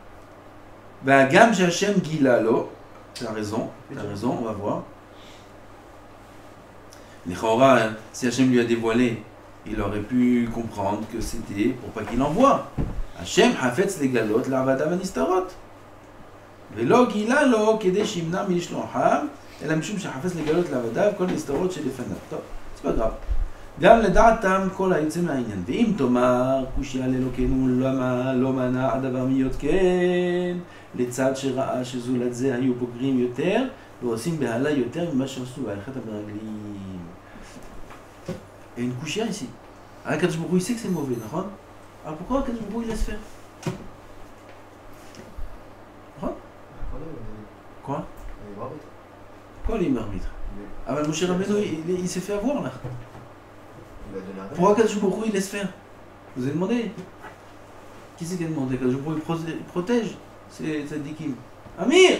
Ben, gam Hachem gilalo. T'as raison, on va voir. L'Ichora, si Hachem lui a dévoilé, il aurait pu comprendre que c'était pour pas qu'il envoie. Hachem hafetz legalot la'avadav hanistarot. Velo gila lo kedei shimna milishlocham, ela mishum shehafetz legalot la'avadav kol hanistarot shelefanav. טוב, c'est pas grave. גם לדעתם כל היוצא מהעניין. ואם תאמר, קושיה לאלוקינו למה לא מנע הדבר מיות כן, לצד שראה שזולת זה היו בוגרים יותר, ועושים בהלה יותר ממה שעשו בהלכת המרגלים. Il y a une couchière ici. Alors Kadosh Baruch Hu, il sait que c'est mauvais, d'accord? Alors pourquoi Kadosh Baruch Hu, il laisse faire? Quoi? Quoi les arbitres? Ah ben Moshe Rabbeinu, il s'est fait avoir là. Pourquoi Kadosh Baruch Hu, il laisse faire? Vous avez demandé? Qui c'est qui a demandé? Kadosh Baruch Hu, il protège. C'est Tzadikim. Amir!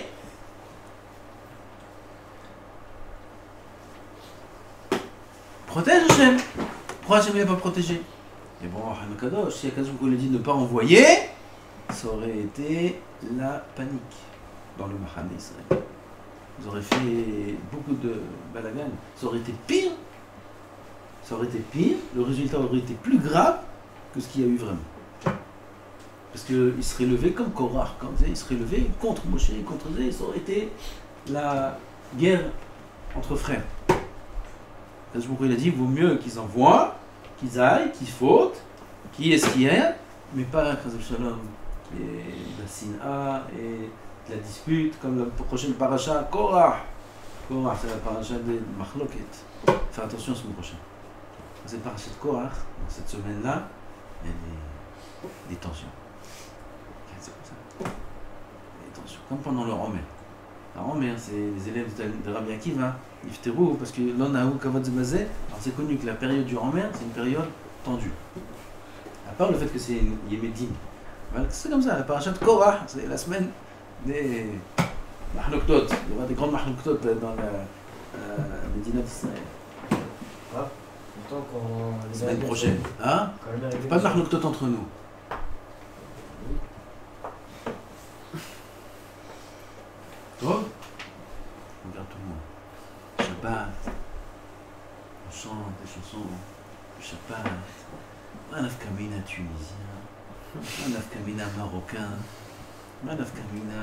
Protège Hachem. Pourquoi Hachem n'est pas protégé? Et bon, Kadosh, si Kadosh lui dit de ne pas envoyer, ça aurait été la panique dans le Mahane Israël. Ils auraient fait beaucoup de balagan. Ça aurait été pire. Ça aurait été pire. Le résultat aurait été plus grave que ce qu'il y a eu vraiment. Parce qu'ils seraient levés comme Korach. Ils seraient levés contre Moshe, contre Zé. Ça aurait été la guerre entre frères. Il a dit, il vaut mieux qu'ils envoient, qu'ils aillent, qu'ils fautent, qu'il y ait ce qu'il y a, mais pas Chazal Shalom, qui est la Sina et la dispute, comme la prochaine paracha, Korah. Korah, c'est la paracha des Machloket. Fais attention la semaine prochaine. Cette paracha de Korah, dans cette semaine-là, il y a des tensions. C'est comme ça. Des tensions. Comme pendant le Romer. Le Romer, c'est les élèves de Rabbi Akiva, Yifterou, parce que l'on a eu Kavod Zebazé. Alors c'est connu que la période du Romer, c'est une période tendue. À part le fait que c'est Yémédine. C'est comme ça, la paracha de Korah, c'est la semaine des Mahloktot. Il y aura des grandes Mahloktot dans la Médina d'Israël. Pourtant, quand La semaine prochaine. Hein? Pas de Mahloktot entre nous. Toi? Regarde tout le monde. Shabbat. On chante des chansons. Shabbat. Un afkamina tunisien. Un afkamina marocain. Un afkamina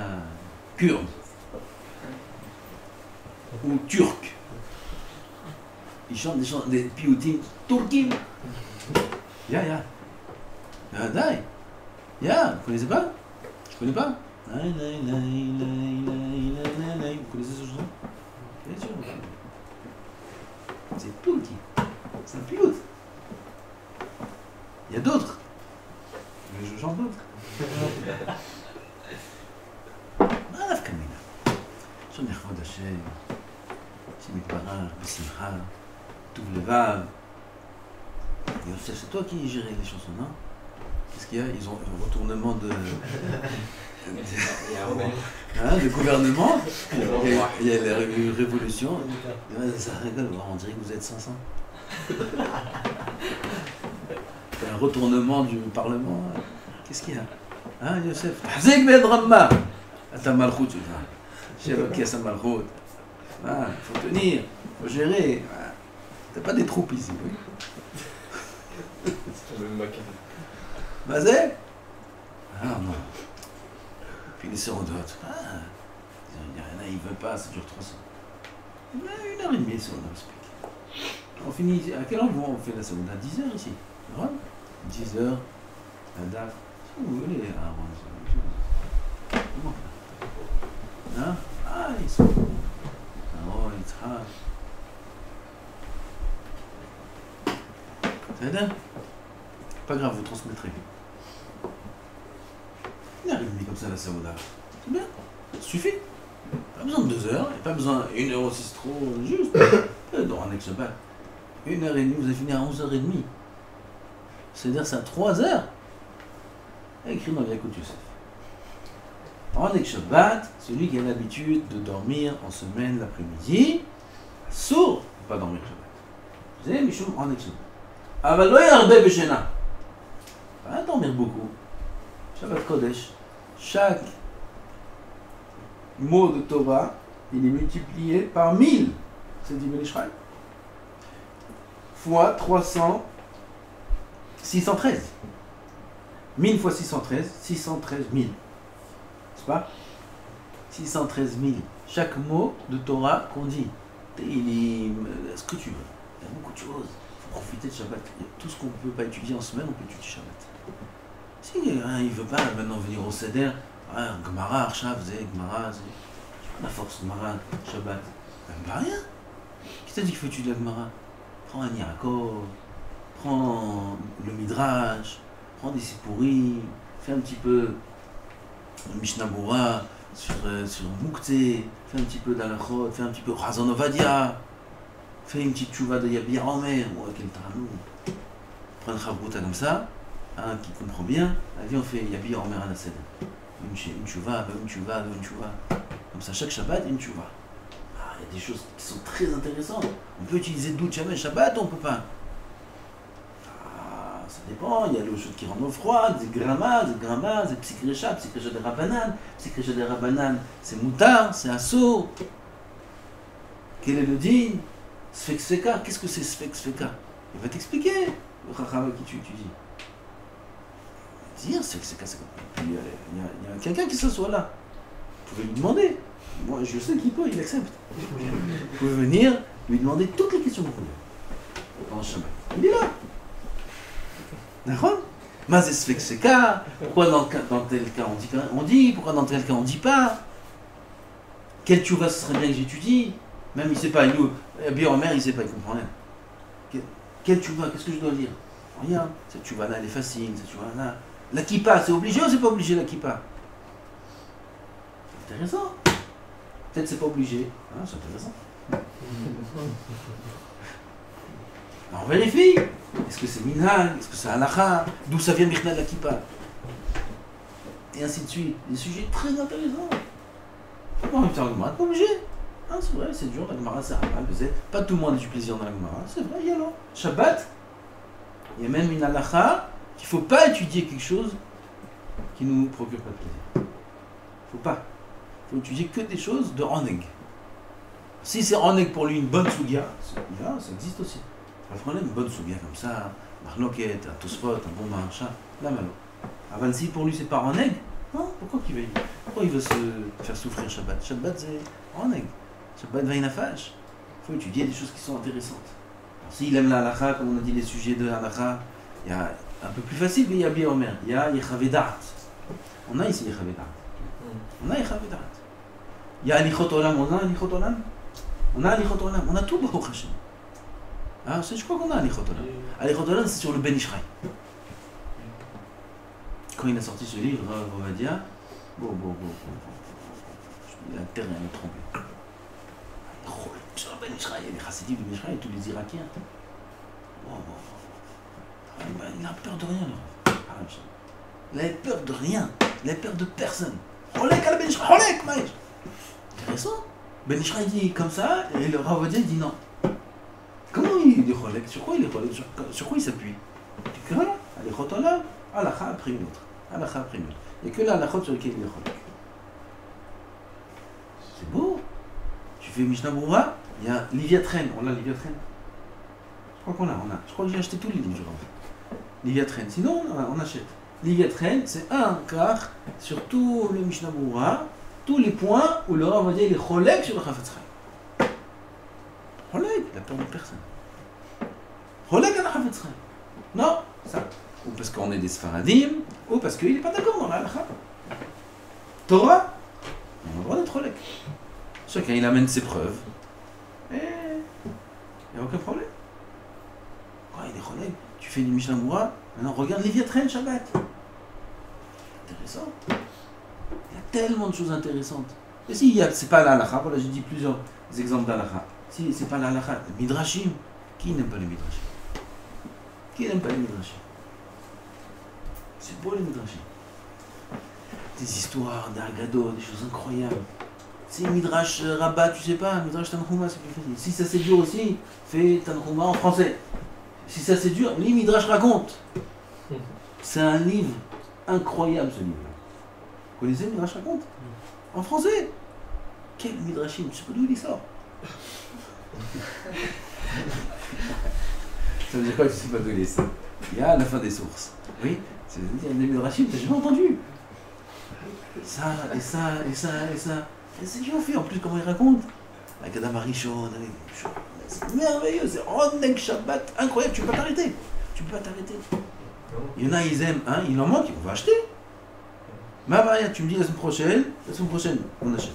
kurde. Ou turc. Ils chantent des piyoutim turkim. Ya. Dai. Ya, vous connaissez pas? Je connais pas. Vous connaissez ce chanson? Bien sûr. C'est turki. C'est un piyut. Il y a d'autres. Mais je chante d'autres. Malaf Kamina. J'en ai Chod Hashem. Shemit Barach, Besimcha, Touv Levav. Yosef, c'est toi qui gérais les chansons, non? Qu'est-ce qu'il y a? Ils ont un retournement de gouvernement. Il y a une révolution. Ça rigole, on dirait que vous êtes 500. Un retournement du Parlement. Qu'est-ce qu'il y a? Hein, Yosef? Tahzik ben Ramma. Ata Malchut, tu vois. Chef qui a sa Malchut. Il faut tenir, il faut gérer. T'as pas des troupes ici, oui? C'est le même maquin. Vas-y? Ah non. Puis les sérodotes. Il y en a, ils veulent pas, ça dure 300. 1h30, ça on explique. On finit, à quelle heure on fait la seconde? À 10h ici. 10h, la date. Si vous voulez, hein? Ah, ils sont. Oh, ils travaillent. Ça va bien? Pas grave, vous transmettrez. Il arrive comme ça la Saouda. C'est bien, ça suffit. Pas besoin de 2 heures, et pas besoin d'1 heure aussi, c'est trop juste. Dans un ex-Shabbat. 1h30, vous allez finir à 11h30. C'est-à-dire c'est à 3 heures. Écrit dans Yakut Yosef. En ex-Shabbat, celui qui a l'habitude de dormir en semaine l'après-midi, sourd, ne peut pas dormir Shabbat. Vous savez, Michoum en ex-Shabbat. Aval lo yarbe beshena. Pas dormir beaucoup. Shabbat Kodesh. Chaque mot de Torah, il est multiplié par 1000. C'est dit Melishraï. Fois 300, 613. 1000 fois 613, 613 000. C'est pas 613 000. Chaque mot de Torah qu'on dit. Télim, ce que tu veux. Il y a beaucoup de choses. Il faut profiter de Shabbat. Tout ce qu'on ne peut pas étudier en semaine, on peut étudier Shabbat. Si il ne veut pas maintenant venir au Seder, Gemara, Arshav, Gemara, la force Gemara, Shabbat. Pas rien. Qui t'a dit qu'il faut étudier la Gemara? Prends un Yaakov, prends le Midrash, prends des Sipourim, fais un petit peu le Mishnah Bura sur Moukté, fais un petit peu d'Alachot, fais un petit peu Razon Ovadia, fais une petite tchouva de Yabir Omer, ou quel taralou. Prends une chavruta comme ça, qui comprend bien, allez, on fait Yabir Omer à la scène. Une tchouva, une tchouva, une tchouva. Comme ça, chaque Shabbat, une tchouva. Il y a des choses qui sont très intéressantes. On peut utiliser doute jamais Shabbat, on peut pas. Ça dépend, il y a les choses qui rendent froid, des grammas, des psychrécha des rabanan. Psychrécha des rabanan, c'est moutard, c'est assaut. Quel est le din? Sfek Sfeka, qu'est-ce que c'est Sfek Sfeka? Il va t'expliquer, le chacham qui tu étudies. Dire Sfek Sfeka, c'est quoi? Il y a quelqu'un qui s'assoit là. Vous pouvez lui demander. Moi, je sais qu'il peut, il accepte. Vous pouvez venir lui demander toutes les questions que vous voulez. Pendant Shabbat. Il est là. D'accord? Mais c'est Sfek Sfeka. Pourquoi dans tel cas on dit, pourquoi dans tel cas on dit pas? Quel tchouva ce serait bien que j'étudie? Même il sait pas, il bien en mer, il sait pas, il comprend rien. Quel tchouva, qu'est-ce que je dois lire? Rien. Cette tchouva-là, elle est facile, cette tchouva-là. La kippa, c'est obligé ou c'est pas obligé la kippa? C'est intéressant. Peut-être c'est pas obligé. Ah, c'est intéressant. Alors, on vérifie. Est-ce que c'est minhag? Est-ce que c'est halakha? D'où ça vient Michna de la kippa? Et ainsi de suite. Des sujets très intéressants. Comment faire la Gemara? Pas obligé. Ah, c'est vrai, c'est dur, la Gemara, c'est halal. Pas tout le monde a du plaisir dans la Gemara. C'est vrai, il y a là. Shabbat, il y a même une halakha qu'il ne faut pas étudier quelque chose qui ne nous procure pas de plaisir. Faut pas. Il faut étudier que des choses de Oneg. Si c'est Oneg pour lui une bonne sugia, ça existe aussi. Pas de problème, une bonne sugia comme ça, marloquette, un tosfot, un bon marcha, la malo. Avant si pour lui c'est pas Oneg, non, pourquoi il veut se faire souffrir Shabbat? Shabbat c'est Oneg. Shabbat vainafash. Il faut étudier des choses qui sont intéressantes. Alors, s'il aime la halakha, comme on a dit les sujets de halakha, il y a un peu plus facile, mais il y a bien Omer. Il y a Yechavedat. On a ici Yechavedat. On a Yechavedat. Il y a Alichot Olam. On a Alichot Olam. On a Alichot Olam. On a tout, Baruch Hashem. Ah, je crois qu'on a Alichot Olam. Alichot Olam, c'est sur le Ben Ishraï. Quand il a sorti ce livre, on va dire, la terre elle est tremblée. Sur le Ben Ishraï, il y a les chassidim du Ben Ishraï et tous les Irakiens. Il a peur de rien, le Rav. Il avait peur de rien. Il avait peur de personne. Holek à la Ben Ishraï, Holek, Maïch. Intéressant. Ben Ishraï dit comme ça, et le Rav Ovadia dit non. Comment il dit Holek? Sur quoi il est Holek? Sur quoi il s'appuie? Il dit voilà, allez, Chotola, Alakha après une autre. Alakha après une autre. Il n'y a que la Alakha sur laquelle il est Holek. C'est beau. Tu fais Mishnah Berurah, il y a Liviatren. On a Liviatren? Je crois qu'on a. Je crois que j'ai acheté tous les livres, je crois. Liviatren. Sinon, on achète. Liviatren, c'est un quart sur tout le Mishnah Berurah, tous les points où le Rav va dire il est Cholek sur le Chafetz Chaim. Cholek, il a peur de personne. Cholek à la Chafetz Chaim. Non, ça. Ou parce qu'on est des Sfaradim, ou parce qu'il n'est pas d'accord dans la halakha. Torah, on a le droit d'être Cholek. Chacun il amène ses preuves. Et il n'y a aucun problème. Quoi, il est Cholek? Tu fais du Mishnah Berurah, maintenant regarde Liviatren Shabbat. Intéressant. Il y a tellement de choses intéressantes. Et si c'est pas la halakha, voilà, j'ai dit plusieurs exemples d'halakha. Si c'est pas la halakha, le midrashim, qui n'aime pas les midrashim? Qui n'aime pas les midrashim? C'est beau les midrashim. Des histoires, des agados, des choses incroyables. Si midrash rabat, tu sais pas, midrash tanhuma, c'est plus facile. Si ça c'est dur aussi, fais tanhuma en français. Si ça c'est dur, les midrash raconte. C'est un livre incroyable ce livre. Vous connaissez le midrash raconte? En français. Quel midrashim? Je sais pas d'où il sort. Ça veut dire quoi? Je sais pas d'où il sort. Il y a la fin des sources. Oui, c'est-à-dire des midrashim, t'as jamais entendu. Ça, et ça, et ça, et ça. Et c'est bien fait, en plus, comment il raconte. La Kadam Arishon, c'est merveilleux, c'est Oneg Shabbat, incroyable, tu peux pas t'arrêter. Tu peux pas t'arrêter. Il y en a, ils aiment, hein, il en manque, on va acheter. Mais Maria, tu me dis la semaine prochaine, on achète.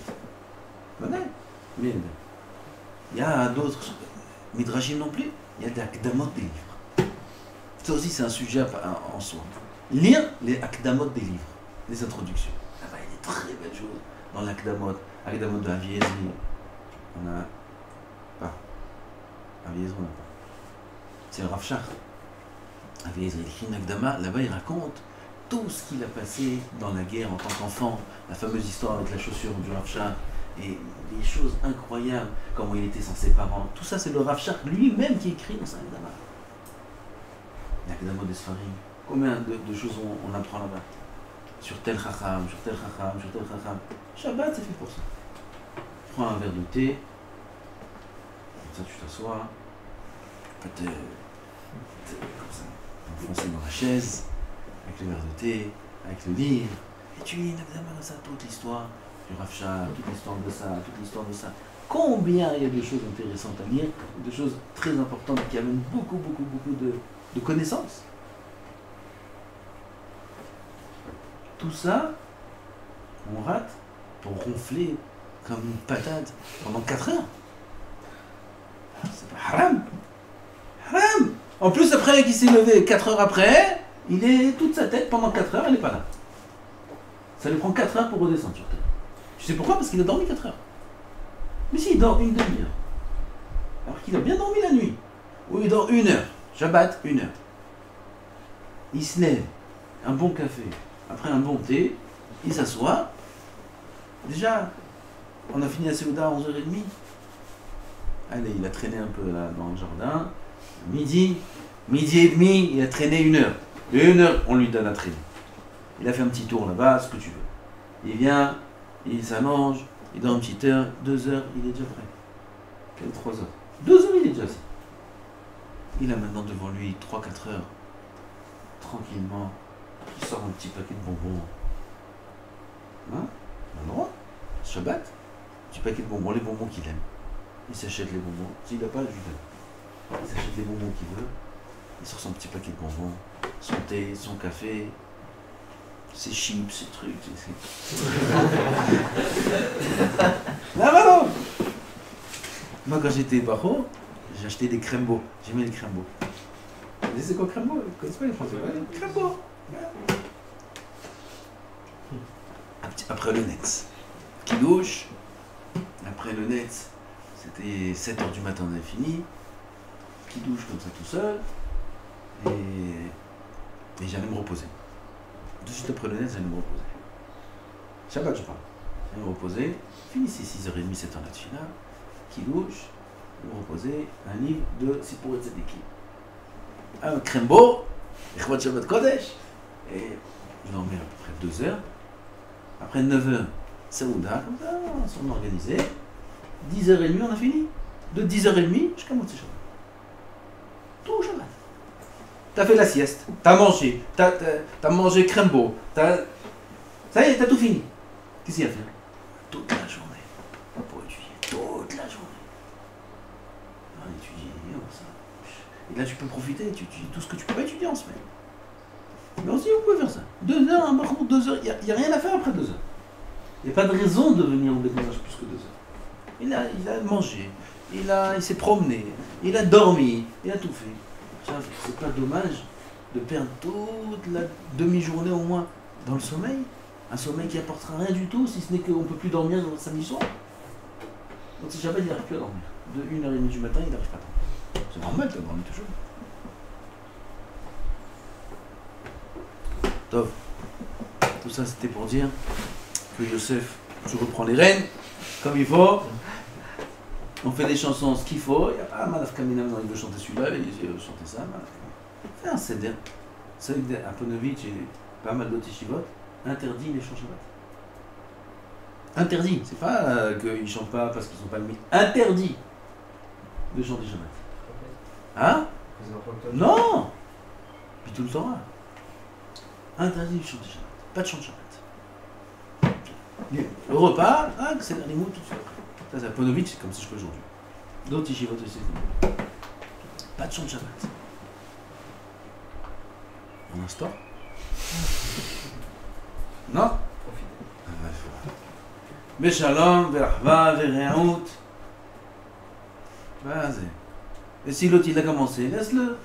Voilà. Mais il y a d'autres, Midrashim non plus, il y a des akdamot des livres. Ça aussi, c'est un sujet en soi. Lire les akdamot des livres, les introductions. Là-bas, il y a des très belles choses dans l'akdamot. Akdamot de Avi Ezri, on n'a pas. Avi Ezri, on n'a pas. C'est le Rav Shach. Avi Ezri, il Akdama, là-bas, il raconte tout ce qu'il a passé dans la guerre en tant qu'enfant, la fameuse histoire avec la chaussure du Rav Shach, et des choses incroyables, comment il était sans ses parents. Tout ça, c'est le Rav Shach lui-même qui écrit dans sa Akdama. L'Akdamot des Sfarim. Combien de choses on apprend là-bas? Sur tel chacham, sur tel chacham, sur tel chacham. Shabbat, c'est fait pour ça. Prends un verre de thé, comme ça tu t'assois, comme ça, enfoncé dans la chaise, avec le verre de thé, avec le livre, et tu lis évidemment ça, toute l'histoire du Rav Shach, toute l'histoire de ça, toute l'histoire de ça. Combien il y a de choses intéressantes à lire, de choses très importantes qui amènent beaucoup de connaissances. Tout ça, on rate pour ronfler comme une patate pendant 4 heures. C'est pas haram. Haram. En plus, après qu'il s'est levé 4 heures après, il est toute sa tête pendant 4 heures, elle n'est pas là. Ça lui prend 4 heures pour redescendre sur terre. Tu sais pourquoi? Parce qu'il a dormi 4 heures. Mais si, il dort une demi-heure. Alors qu'il a bien dormi la nuit. Ou il dort 1 heure. Shabbat, 1 heure. Il se lève, un bon café, après un bon thé, il s'assoit. Déjà, on a fini la Séouda à 11h30. Allez, il a traîné un peu là dans le jardin. Midi et demi, il a traîné 1 heure. Et 1 heure, on lui donne à traîner. Il a fait un petit tour là-bas, ce que tu veux. Il vient, il s'allonge, il dort une petite heure, 2 heures, il est déjà prêt. Quelle 3 heures. 2 heures, il est déjà assis. Il a maintenant devant lui 3-4 heures, tranquillement. Il sort un petit paquet de bonbons. Hein? On a le droit. Shabbat, petit paquet de bonbons, les bonbons qu'il aime. Il s'achète les bonbons. S'il n'a pas, je lui donne. Il s'achète les bonbons qu'il veut. Il sort son petit paquet de bonbons, son thé, son café, ses chips, ses trucs. Non. Moi, quand j'étais baro, j'ai acheté des crèmes-beaux. J'aimais les crèmes-beaux. Vous savez c'est quoi crème-beau? Vous ne connaissez pas les Français? Crème-beau. Après le net, qui douche. Après le net, c'était 7h du matin, on avait fini. Qui douche comme ça tout seul. Et j'allais me reposer. Tout de suite après le net, j'allais me reposer. Shabbat, je parle. J'allais me reposer. Finissez 6h30, 7h la tfila. Qui douche. Me reposer. Un livre de Sipour et Tzedeki. Un crème-beau. Echvat Shabbat Kodesh. Et je dormais à peu près 2 heures. Après 9h, Saouda, comme ça, on s'est organisé. 10h30, on a fini. De 10h30 jusqu'à Motzei Shabbat. Tout Shabbat. T'as fait la sieste, t'as mangé, t'as mangé crème-beau, ça y est, t'as tout fini. Qu'est-ce qu'il y a à faire? Toute la journée. Pour étudier. Toute la journée. On étudie, ça. Et là, tu peux profiter, tu étudies tout ce que tu peux pas étudier en semaine. Mais aussi, vous pouvez faire ça. 2 heures, un parcours, 2 heures, il n'y a rien à faire après 2 heures. Il n'y a pas de raison de venir au Bétmagdash plus que 2 heures. Il a mangé, il s'est promené, il a dormi, il a tout fait. C'est pas dommage de perdre toute la demi-journée au moins dans le sommeil. Un sommeil qui apportera rien du tout, si ce n'est qu'on ne peut plus dormir le samedi soir. Donc si Shabbat, il n'arrive plus à dormir. De 1h30 du matin, il n'arrive pas à dormir. C'est normal, tu dormir toujours. Tov. Tout ça c'était pour dire que Yosef, tu reprends les rênes comme il faut. On fait des chansons ce qu'il faut. Il n'y a pas Malaf Kaminam, il veut chanter celui-là, il veut chanter ça. Fais un céder. C'est à Ponovitch et pas mal d'autres yeshivot interdit les chants Shabbat. Interdit. C'est pas qu'ils ne chantent pas parce qu'ils ne sont pas le mythe. Interdit de chanter Shabbat. Hein? Non! Puis tout le Torah. Interdit de chanter Shabbat. Pas de chant Shabbat. Le repas, c'est les mots tout de suite. Ça, c'est à Ponovitch, c'est comme ça jusqu'à aujourd'hui. D'autres yeshivot aussi. Pas de chant Shabbat. On instaure? Non? Beshalom, verahva, verehout. Vas-y. Et si l'autre il a commencé, laisse-le.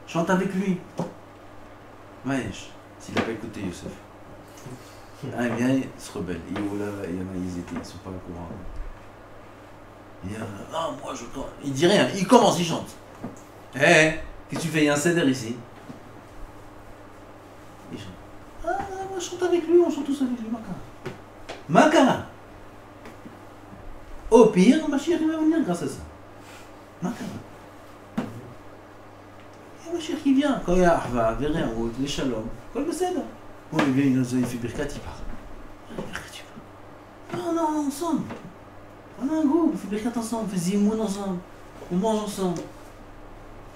Chante avec lui. Maïch. S'il n'a pas écouté Yosef. Ah, bien, il se rebelle. Il y en a, ils sont pas au courant. Il dit, ah, moi je dois. Il dit rien, il commence, il chante. Qu'est-ce que tu fais? Il y a un céder ici. Il chante. Ah, moi je chante avec lui, on chante tous avec lui, Makara. Au pire, Mashiach il va venir grâce à ça. Makara. Et Mashiach il vient. Quand il y a Ahva, Verehout, les Shalom, Kol Beseder. Bon, il vient, il fait Birkat, il part. Non, ensemble. On a un groupe, on fait Birkat ensemble, on fait Zimoun ensemble, on mange ensemble.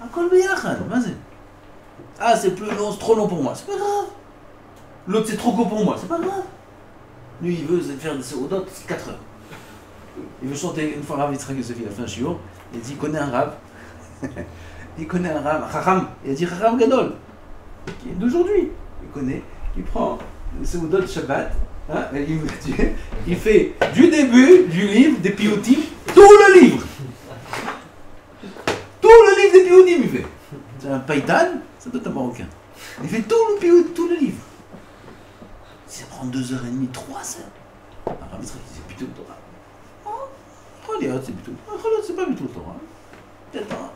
Un Kol Beyachad, vas-y. Ah, c'est plus long, c'est trop long pour moi, c'est pas grave. L'autre, c'est trop court pour moi, c'est pas grave. Lui, il veut faire des Seudot, c'est 4 heures. Il veut chanter une fois Rav Yitzhak Yosef, il a fait un shiur, il dit, il connaît un Rav. Il connaît un Rav, Chacham, il a dit Chacham Gadol, qui est d'aujourd'hui. Il connaît, il prend le Seudot Shabbat, Hein, il fait du début du livre des Piyutim, tout le livre. Tout le livre des Piyutim, il fait. C'est un païtan, ça doit être un marocain. Il fait tout le livre. Ça prend 2h30, 3 heures. Alors, c'est plutôt le Torah. C'est plutôt. C'est pas plutôt le Torah. Peut-être pas.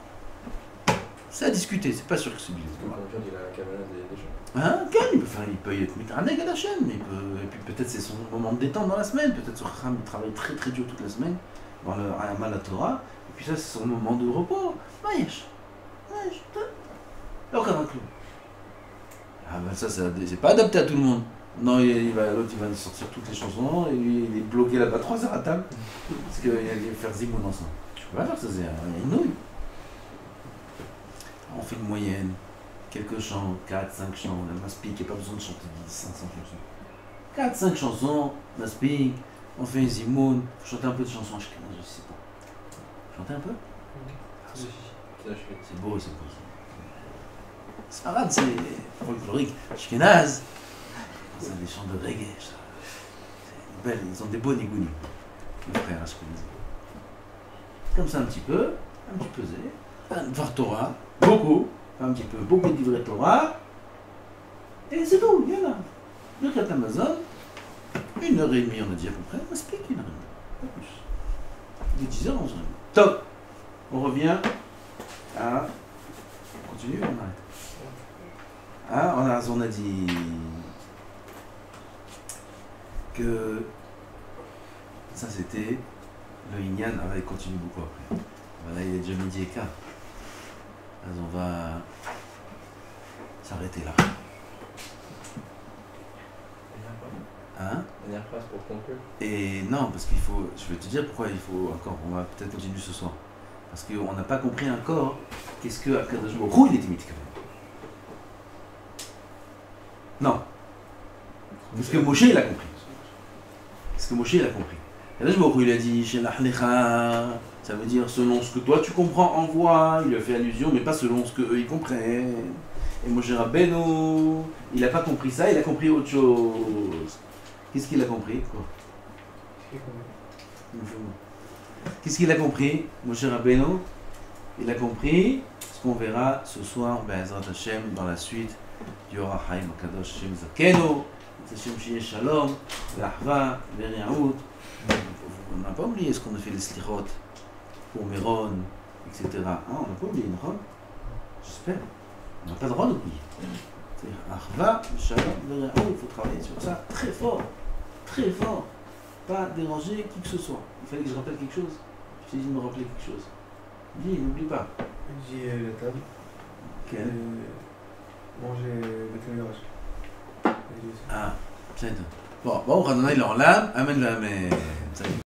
C'est à discuter, c'est pas sûr que c'est bien. Comme il a la caméra des gens. Hein, quand il peut y être mitraneg à la chaîne, mais et puis peut-être c'est son moment de détente dans la semaine, peut-être son Chacham il travaille très très dur toute la semaine, dans le Amal à Torah, et puis ça c'est son moment de repos. Maïch, alors comme un clou. Ah ben ça c'est pas adapté à tout le monde. Non, l'autre il va sortir toutes les chansons, et lui il est bloqué là-bas 3 heures à table, parce qu'il va faire Zimoun ensemble. Tu peux pas faire ça, il y a une nouille. On fait une moyenne. Quelques chants, 4, 5 chants, la Maspik, il n'y a pas besoin de chanter 10, 500 chansons. 4, 5 chansons, Maspik, on fait un zimoun, faut chanter un peu de chansons, je sais pas. Chanter un peu? C'est beau, c'est beau. Sfarad, c'est folklorique. Ashkenaz, c'est des chants de reggae, c'est belle, ils ont des beaux nigounis, mes frères Ashkenaz. Comme ça un petit peu zé, Dvar Torah, beaucoup. Beaucoup de livrets Torah, et c'est tout, il y en a. Le Khat Amazon, 1h30, on a dit à peu près, on explique 1h30, pas plus. De 10h à 11h. Top. On revient à. On continue, on arrête. On a dit que ça c'était le Inyan, il continue beaucoup après. Voilà, il est déjà midi et quart. Alors on va s'arrêter là. Hein? Dernière phrase pour conclure. Et non, parce qu'il faut. Je vais te dire pourquoi il faut encore. On va peut-être continuer ce soir. Parce qu'on n'a pas compris encore qu'est-ce que Akadosh Baruch Hu il était mythique. Non. Parce que Moshe il a compris. Akadosh Baruch Hu il a dit Shelach Lecha. Ça veut dire selon ce que toi tu comprends envoie. Il a fait allusion, mais pas selon ce qu'eux ils comprennent. Et Moshe Rabbeinu, il n'a pas compris ça, il a compris autre chose. Qu'est-ce qu'il a compris? Quoi? Qu'est-ce qu'il a compris, Moshe Rabbeinu? Il a compris ce qu'on verra ce soir, Be'ezrat Hashem, dans la suite du Or HaChaim Akadosh Hashem Zakenu, Hashem Shiye Shalom, L'Achva, L'Eriaout. On n'a pas oublié ce qu'on a fait les Slichot pour Méron, etc. Ah, on n'a pas oublié, non? J'espère. On n'a pas le droit d'oublier. L'Achva, Shalom, L'Eriaout, il faut travailler sur ça très fort. Très fort. Pas déranger qui que ce soit. Il fallait que je rappelle quelque chose. Je t'ai dit de me rappeler quelque chose. Dis, n'oublie pas. Dis la table. Quelle? Manger le télégraphe. Ah, c'est bon, on va donner leur lame. Amen, amen.